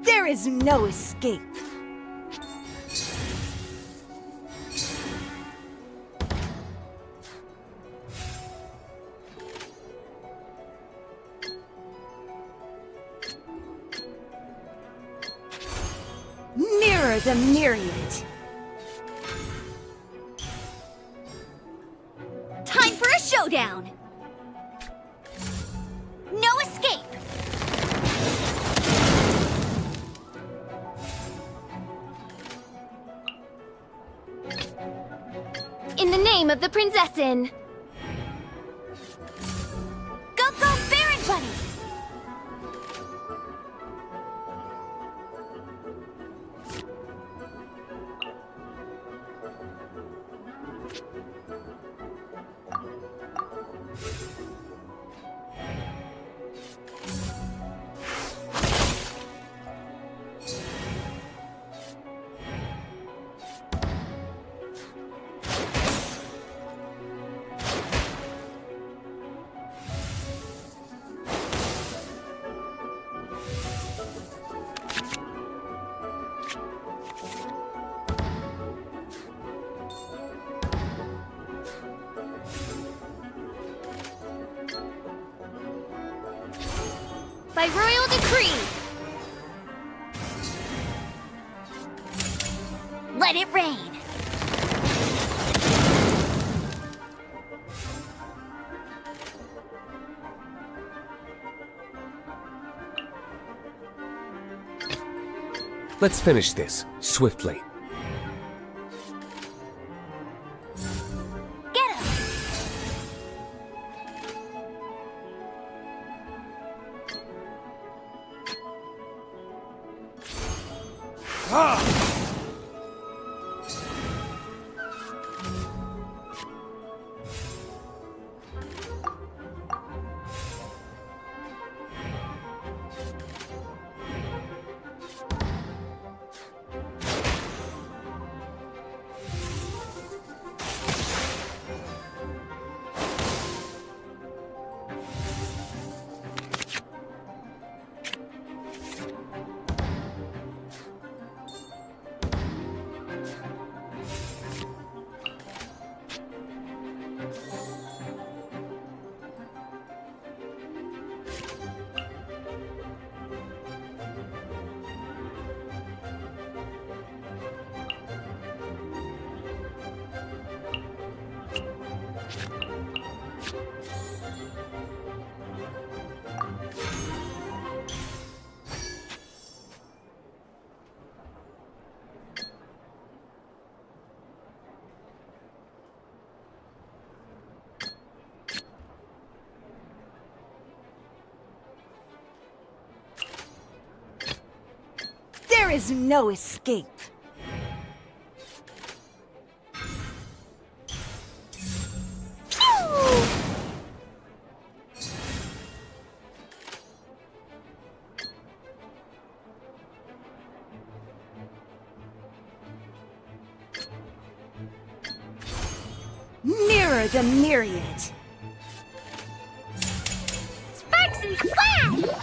S12: There is no escape. Mirror the myriad.
S1: Time for a showdown! No escape!
S6: In the name of the Prinzessin!
S1: Go, Baron Bunny!
S6: By royal decree!
S1: Let it rain!
S13: Let's finish this, swiftly.
S1: Get him!
S12: There is no escape. Mirror the myriad.
S1: Sparks and flash!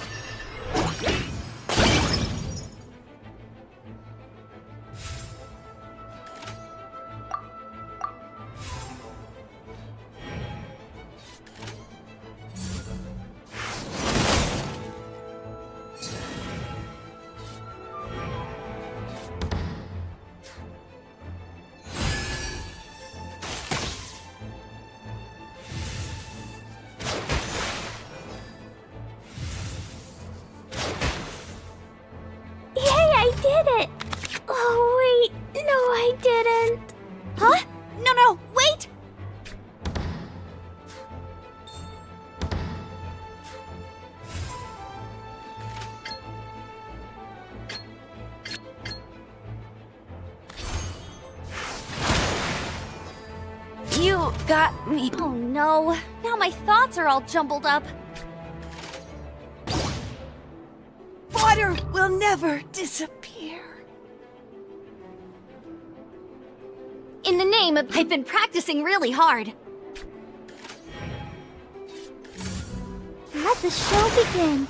S6: You got me.
S2: Oh no, now my thoughts are all jumbled up.
S12: Water will never disappear.
S2: In the name of... I've been practicing really hard.
S1: Let the show begin.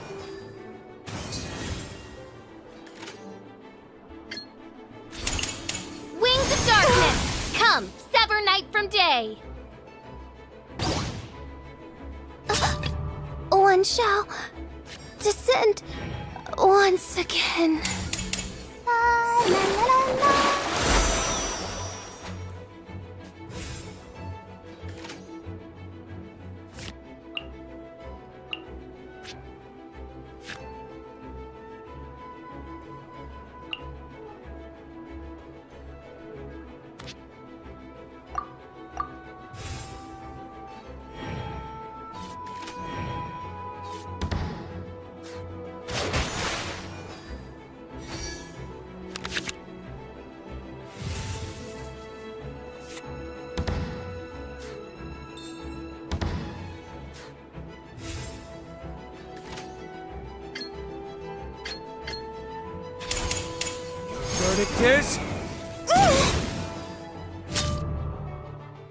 S7: Wings of darkness! Come, sever night from day!
S6: One shall descend once again.
S1: La, la, la, la.
S13: Verdict is...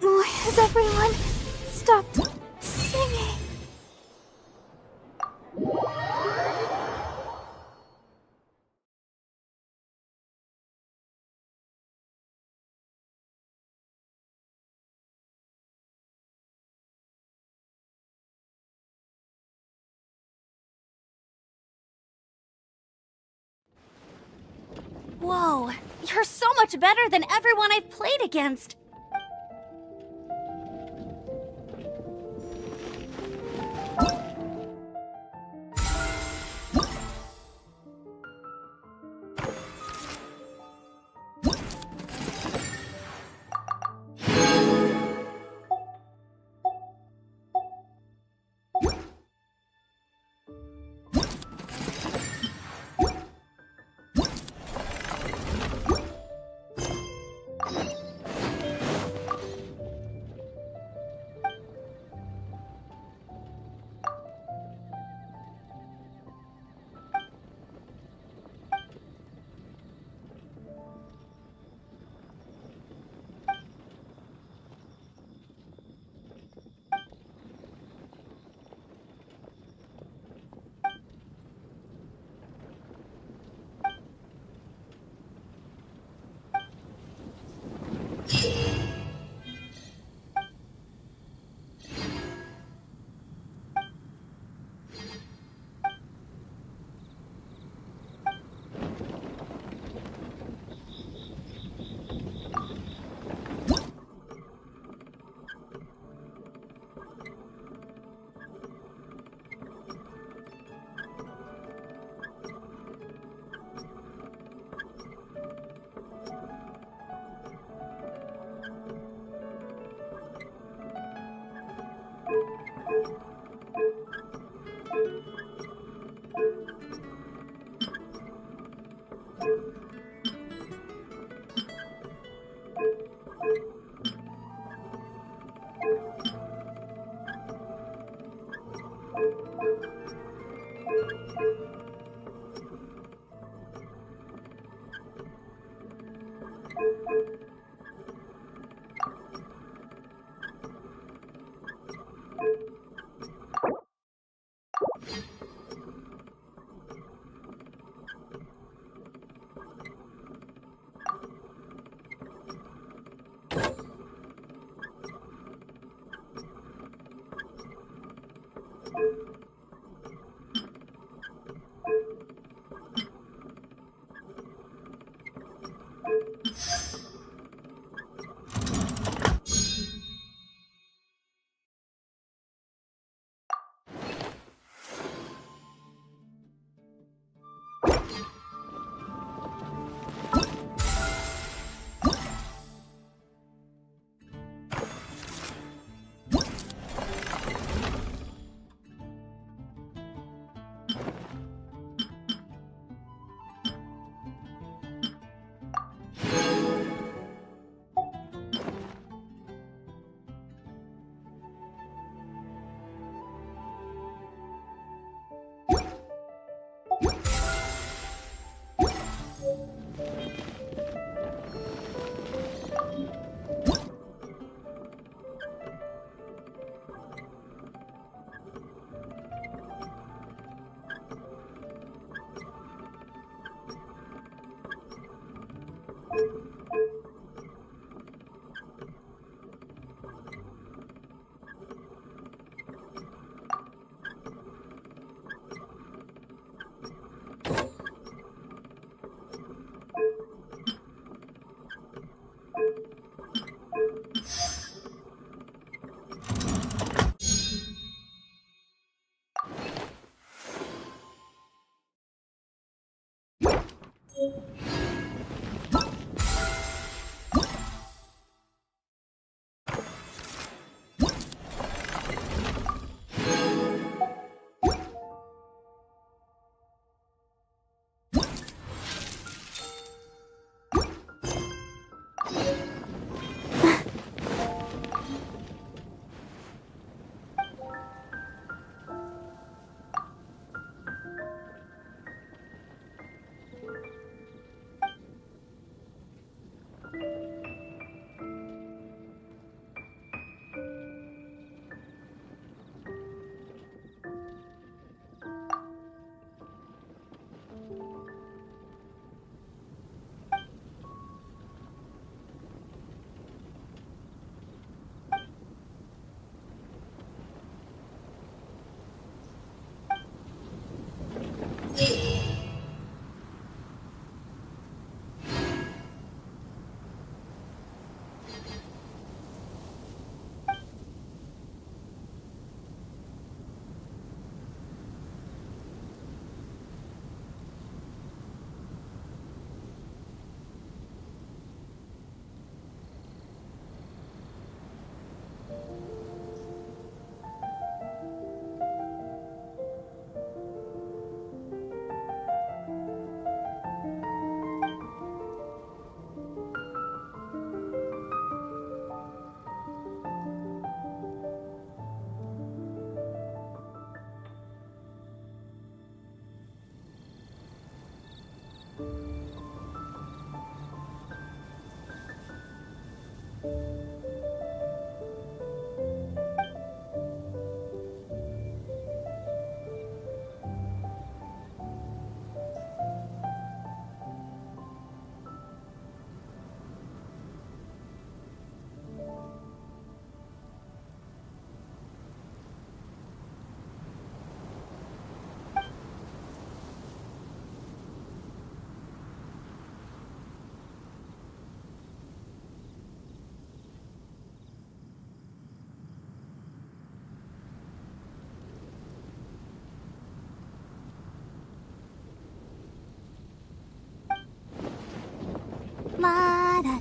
S1: Why has everyone stopped singing?
S2: Whoa, you're so much better than everyone I've played against.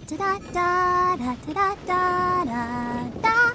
S1: da da da da da da da.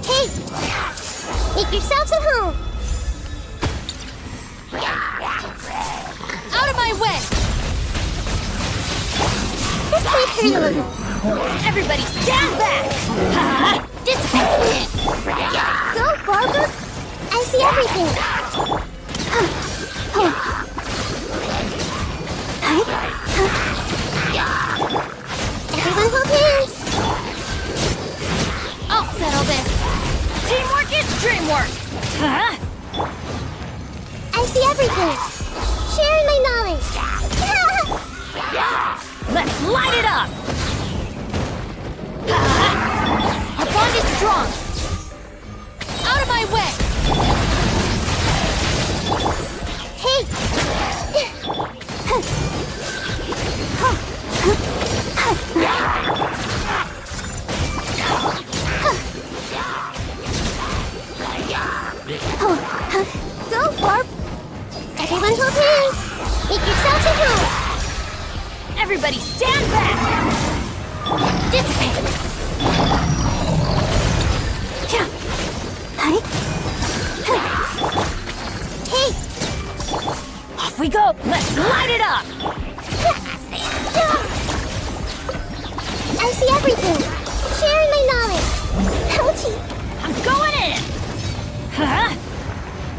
S1: Hey! Make yourselves at home!
S7: Out of my way!
S1: This might hurt a little.
S7: Everybody stand back! Ha! Dissipate!
S1: Go, Barbara! I see everything! Everyone hold hands!
S7: I'll settle this! Teamwork is dreamwork! Huh?
S1: I see everything! Sharing my knowledge!
S7: Let's light it up! Our bond is strong! Out of my way!
S1: Hey! Go, Barb! Everyone hold hands! Make yourselves at home!
S7: Everybody stand back! Dissipate!
S1: Hey!
S7: Off we go! Let's light it up!
S1: I see everything! Sharing my knowledge! Ouchie!
S7: I'm going in! Huh?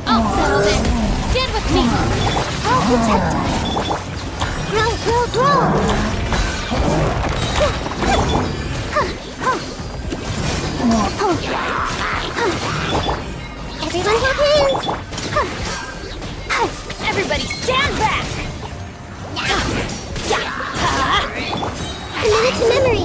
S7: I'll settle this! Stand with me!
S1: I'll protect us! Grow, grow, grow! Everyone hold hands!
S7: Everybody stand back!
S1: Commit it to memory!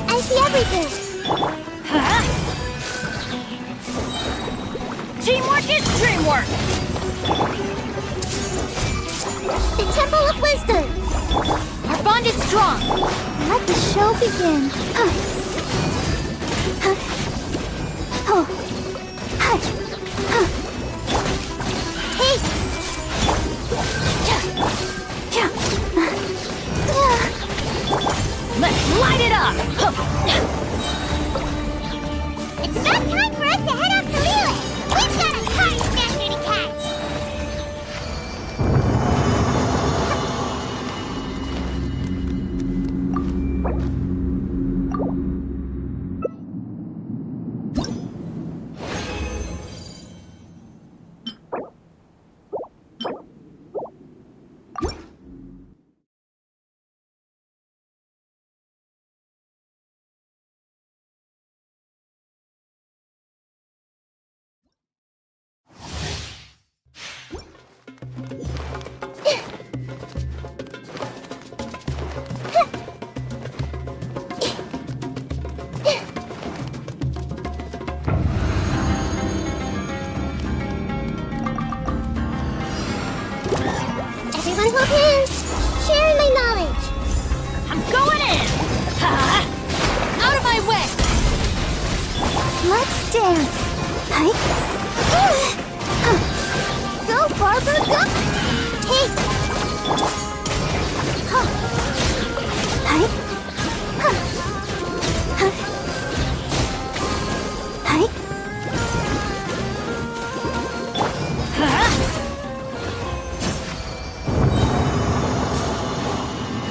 S1: I see everything!
S7: Huh? Teamwork is dreamwork!
S1: The Temple of Wisdom!
S7: Our bond is strong!
S1: Let the show begin! Hey!
S7: Let's light it up!
S1: It's about time for us to head off to Lille! We've got a card snatcher to catch! sharing my knowledge.
S7: I'm going in! Ha! Out of my way!
S1: Let's dance. Hi. Go, Barber, go! Hey! Huh. Hi. Huh. Huh. Hi.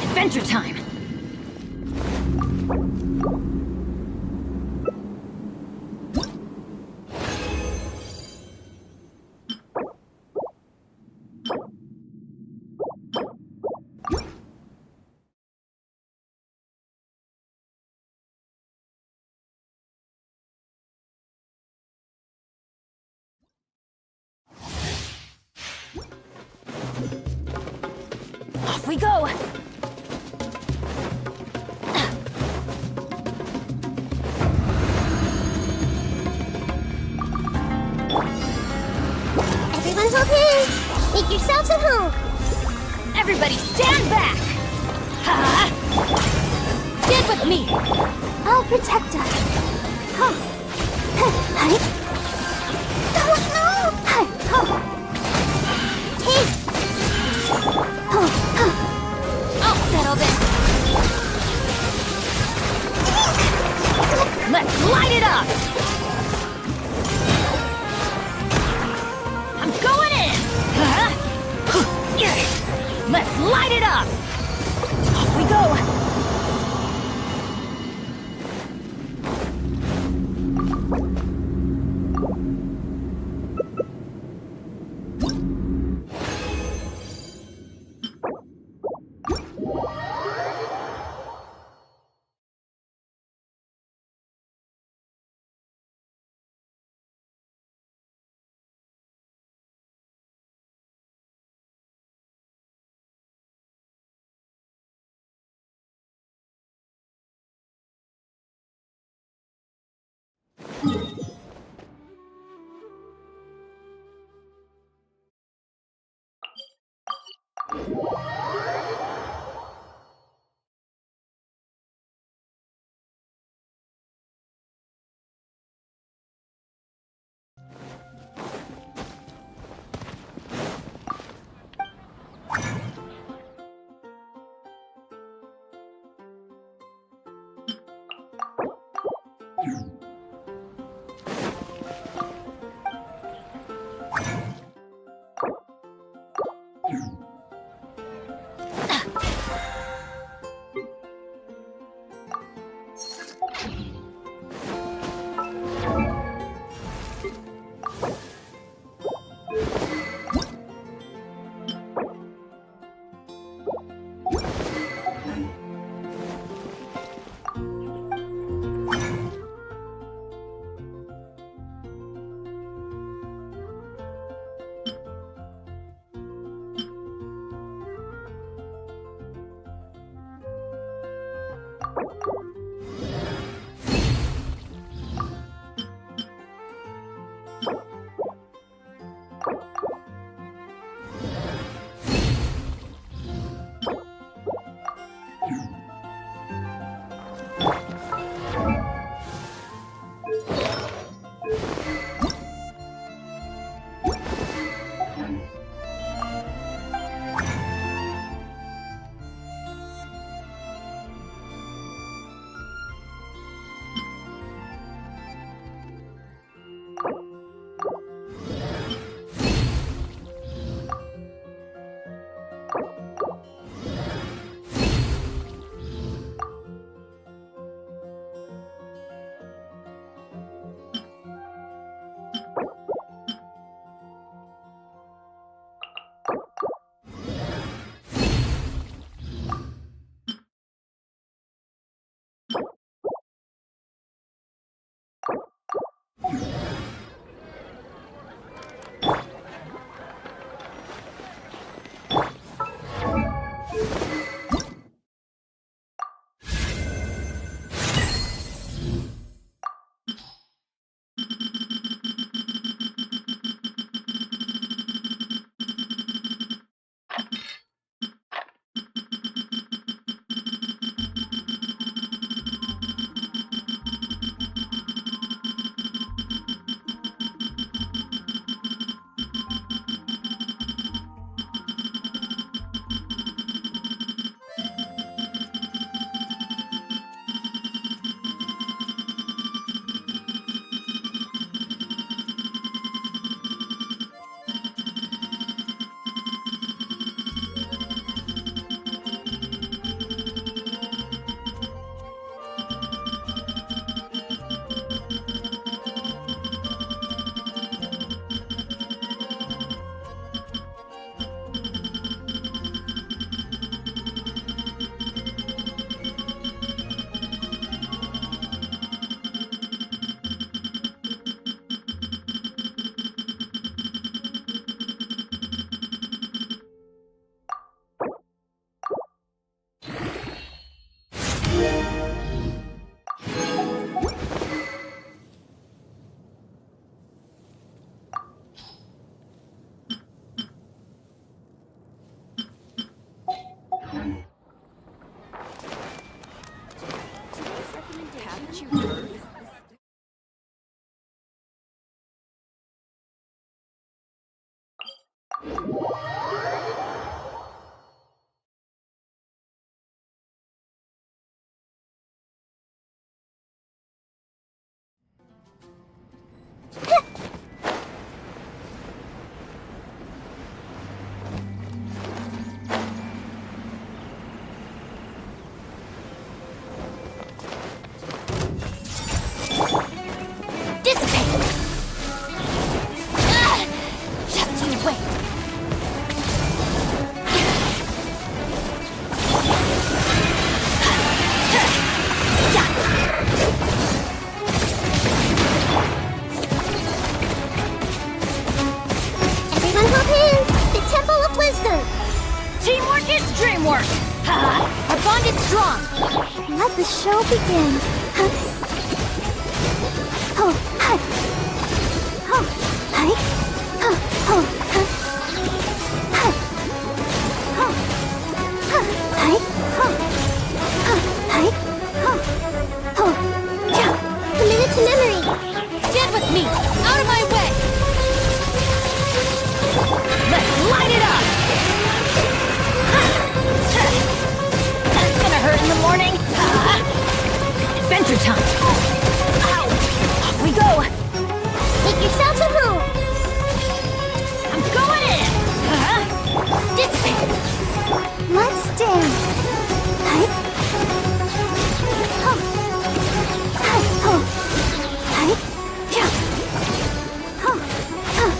S7: Adventure time! Off we go!
S1: Everyone hold hands. Make yourselves at home.
S7: Everybody stand back! Ha! Stand with me!
S1: I'll protect us. Huh. Hi. Oh, no! Hi. Oh. Hey. Oh.
S7: I'll settle this! Let's light it up! I'm going in! Huh? Let's light it up! Off we go! Teamwork is dreamwork! Our bond is strong!
S1: Let the show begin. Oh, hi. Oh, hi. Oh, oh, hi. Hi. Oh, hi. Oh, hi. Oh, yeah. A minute to memory.
S7: Get with me! Out of my way! Let's light it up! That's gonna hurt in the morning! Adventure time! Ow! Off we go!
S1: Make yourselves a move.
S7: I'm going in! Dissipate!
S1: Let's dance. Hi. Oh. Hi. Oh. Hi. Yeah. Oh. Oh.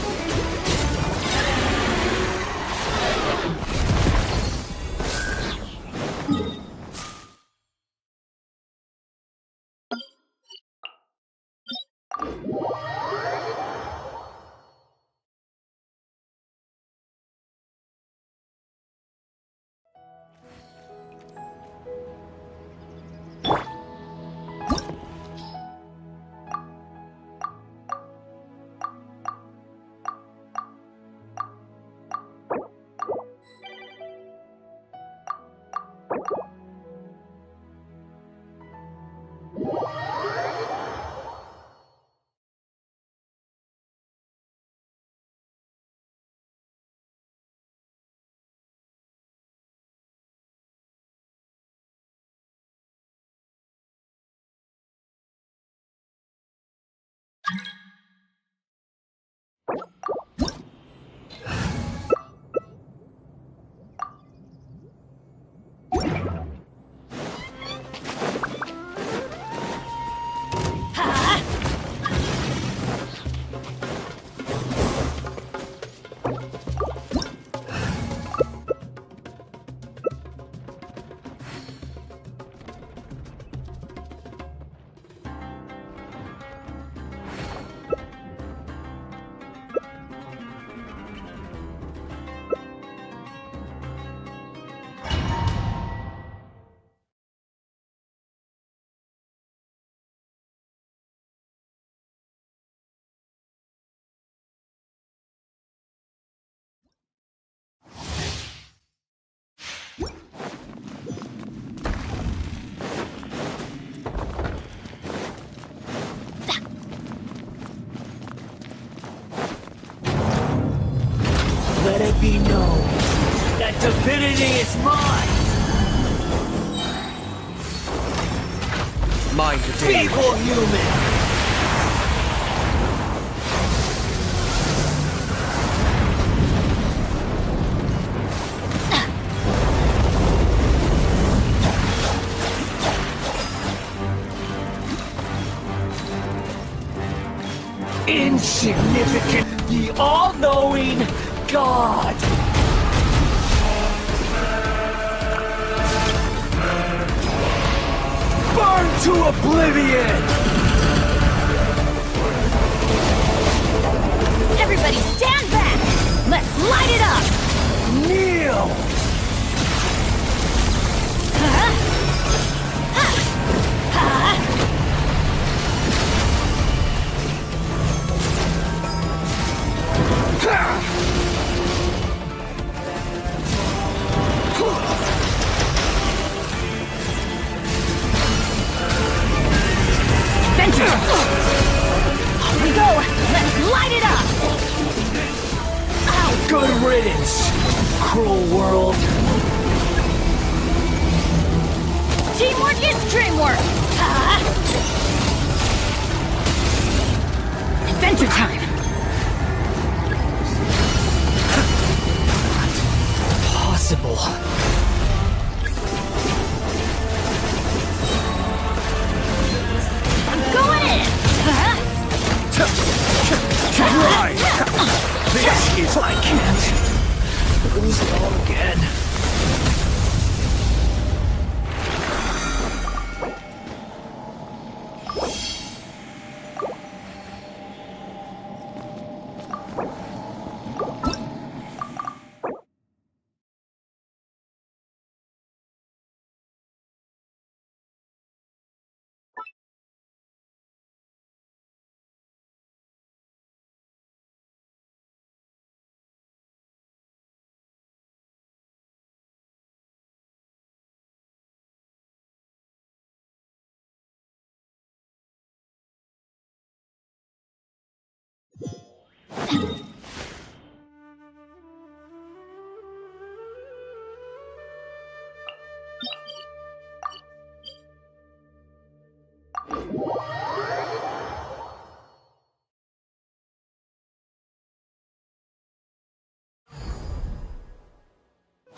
S10: Let it be known that divinity is mine!
S13: Mine today.
S10: Feeble human! Insignificant, the all-knowing God! Burn to oblivion!
S7: Everybody stand back! Let's light it up!
S10: Kneel!
S7: Adventure! Off we go! Let's light it up! Ow!
S10: Good riddance, cruel world!
S7: Teamwork is dreamwork! Adventure time!
S10: Possible.
S7: I'm going in!
S10: Right! This is I can't lose it all again.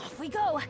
S7: Off we go!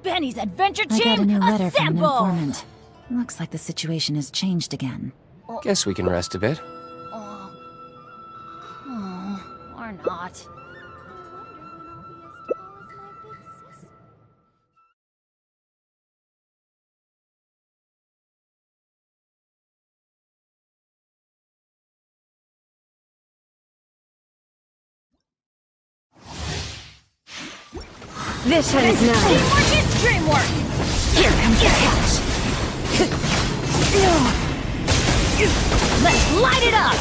S7: Benny's adventure team.
S14: I got a new letter
S7: assemble!
S14: from an informant. Looks like the situation has changed again.
S13: Guess we can rest a bit.
S7: Or not.
S12: This ends now.
S7: Teamwork is dreamwork!
S14: Here comes the catch.
S7: Let's light it up!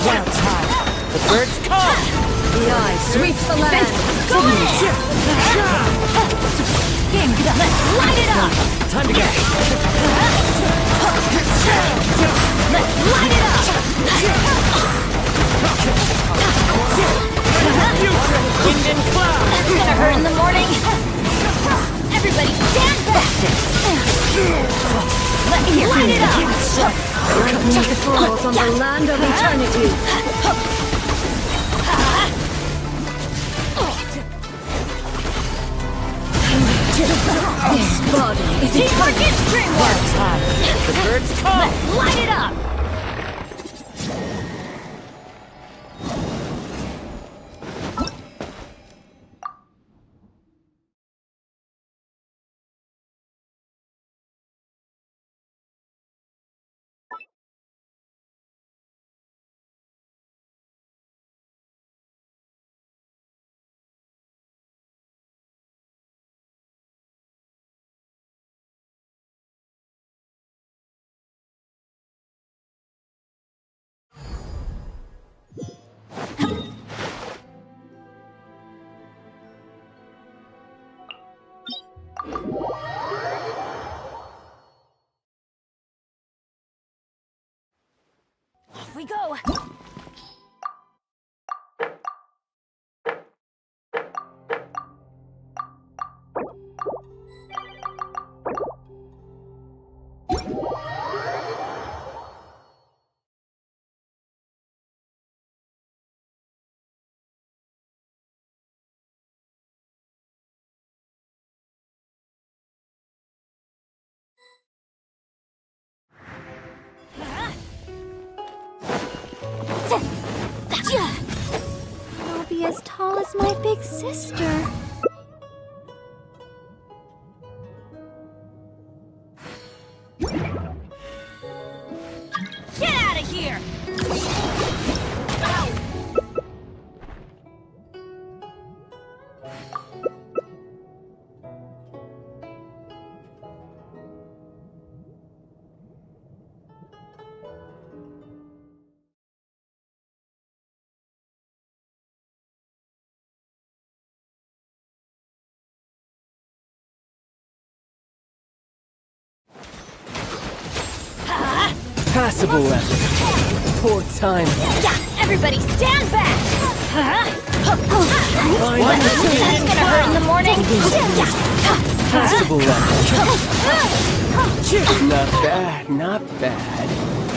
S14: Well timed.
S10: The birds come!
S12: The eye sweeps the land.
S7: Let's light it up!
S10: Time to go.
S7: Let's light it up!
S10: Wind and cloud!
S7: That's gonna hurt in the morning! Everybody stand back! Let's light it up!
S12: Lightning falls on the land of eternity. This body is
S7: Teamwork is dreamwork!
S10: The birds come!
S7: Let's light it up! Off we go!
S2: I'll be as tall as my big sister.
S7: Get out of here!
S13: Passable effort. Poor timing.
S7: Yeah, everybody stand back!
S10: One,
S7: That's gonna hurt in the morning!
S13: Passable effort. Not bad, not bad.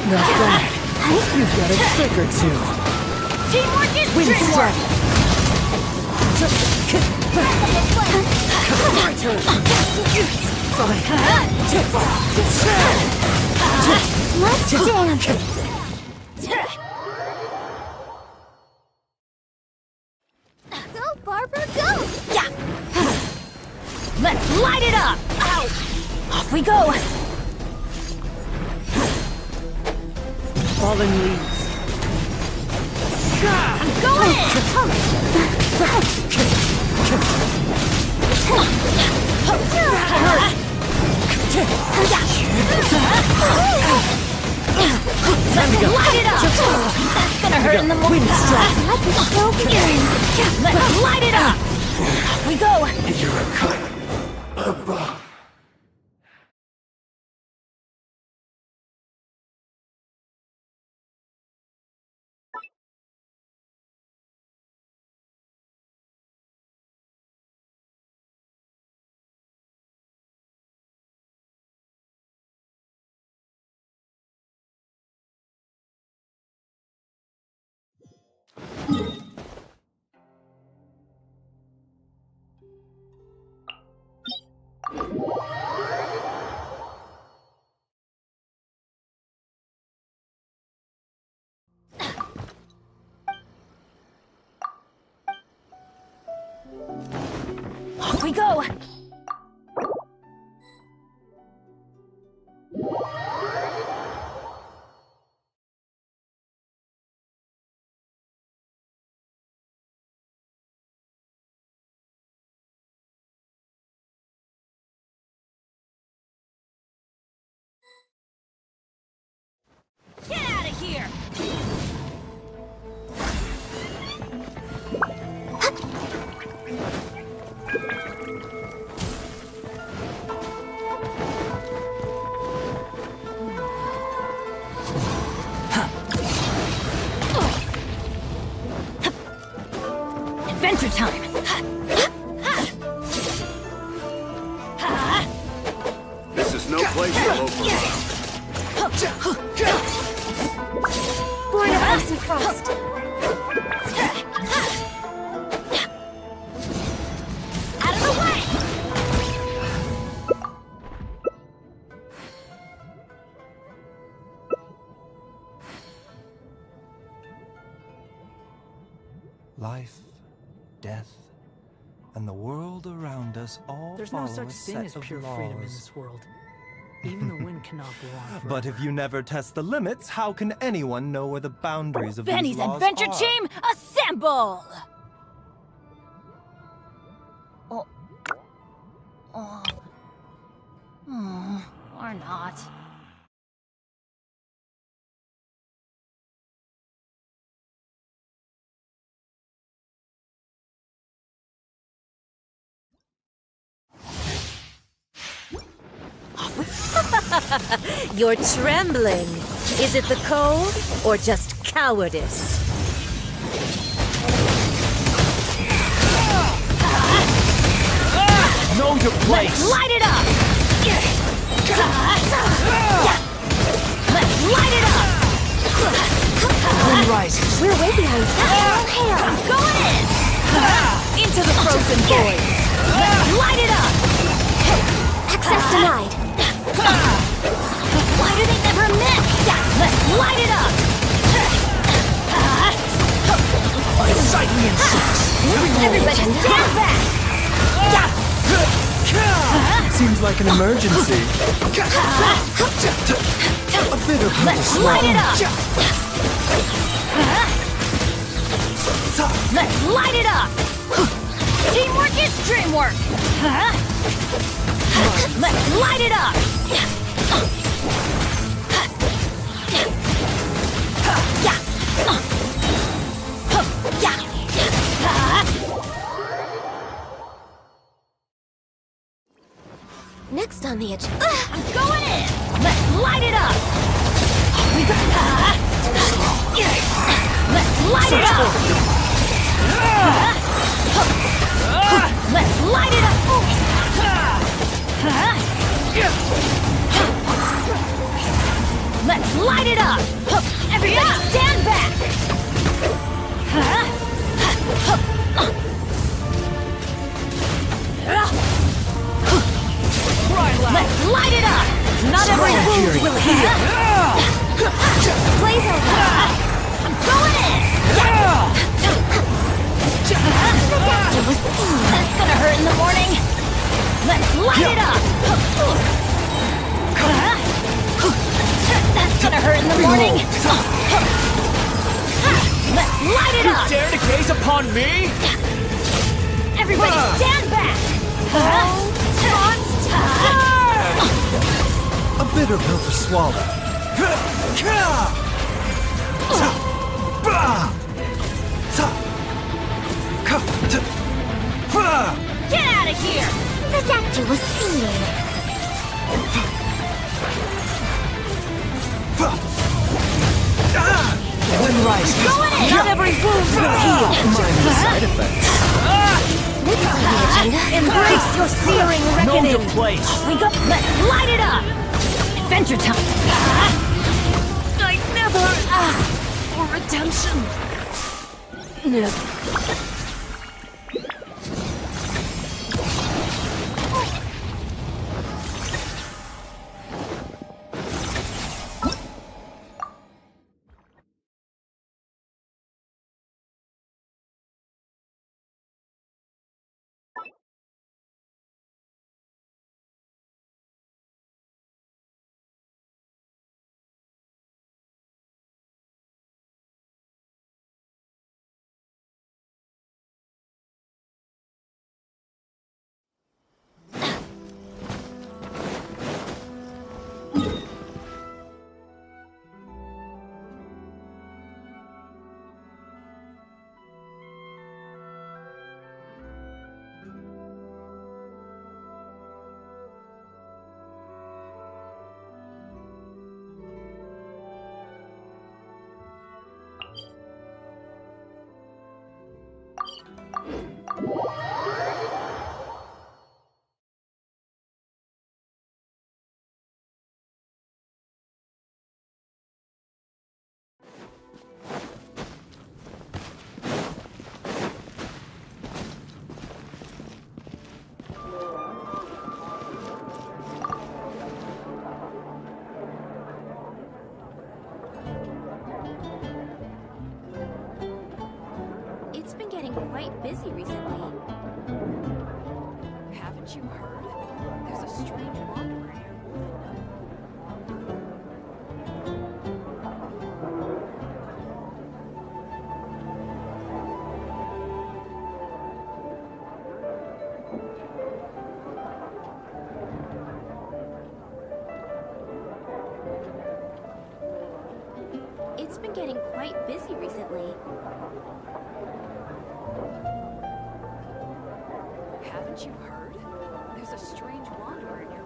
S13: Not bad. You've got a trick or two.
S7: Teamwork is dreamwork!
S12: My turn.
S1: Let's dance. Go, Barbara, go!
S7: Yeah. Let's light it up! Ow! Off we go!
S13: Fallen leaves.
S7: I'm going in! Let's light it up! That's gonna hurt in the morning. Let's light it up! Off we go!
S11: You're a cut above.
S7: Off we go! Get out of here! Adventure time!
S11: This is no place for locals.
S7: Born of ice and frost! Out of the way!
S15: Life, death, and the world around us all
S5: There's
S15: follow
S5: no such
S15: a
S5: thing
S15: set
S5: as
S15: of
S5: pure
S15: laws.
S5: freedom in this world. Even the wind cannot go on.
S15: But if you never test the limits, how can anyone know where the boundaries of
S7: Benny's
S15: these laws
S7: adventure
S15: are?
S7: team, assemble! Or not.
S16: You're trembling. Is it the cold or just cowardice?
S5: Know your place!
S7: Let's light it up! Let's light it up!
S5: Wind rises.
S7: We're way behind schedule. I'm going in! Into the frozen void! Let's light it up! Access denied! Why do they never miss? Let's light it up!
S5: Unsightly insects!
S7: Everybody stand back!
S15: Seems like an emergency. A bit of
S7: Let's light it up! Let's light it up! Teamwork is dreamwork! Let's light it up!
S6: Next on the agenda.
S7: I'm going in! Let's light it up! We got Let's light it up! Let's light it up! Let's light it up! Everybody stand back! Let's light it up! Not every wound will heal! Blaze over! I'm going in! That's gonna hurt in the morning! Let's light it up! That's gonna hurt in the morning! Let's light it up!
S10: You dare to gaze upon me?
S7: Everybody stand back!
S15: A bitter pill to swallow.
S7: Get out of here!
S1: The doctor was seeing.
S13: When rising,
S7: Not every wound will heal!
S13: minor side effects.
S7: Embrace your searing reckoning!
S5: Know your place.
S7: We go. Let's light it up! Adventure time! I never asked for redemption!
S2: It's been getting quite busy recently. Haven't you heard? There's a strange wanderer here. It's been getting quite busy recently. Haven't you heard? There's a strange wanderer near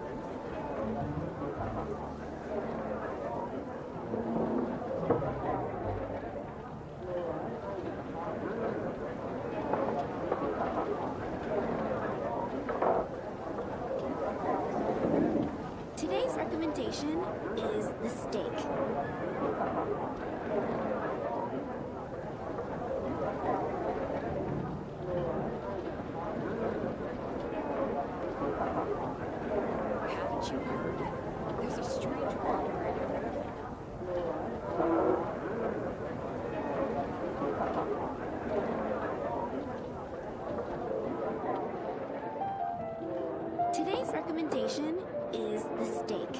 S2: Today's recommendation is the steak. Haven't you heard? There's a strange wanderer near Today's recommendation is the steak.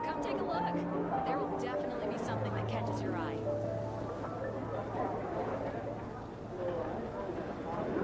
S2: Come take a look. There will definitely be something that catches your eye.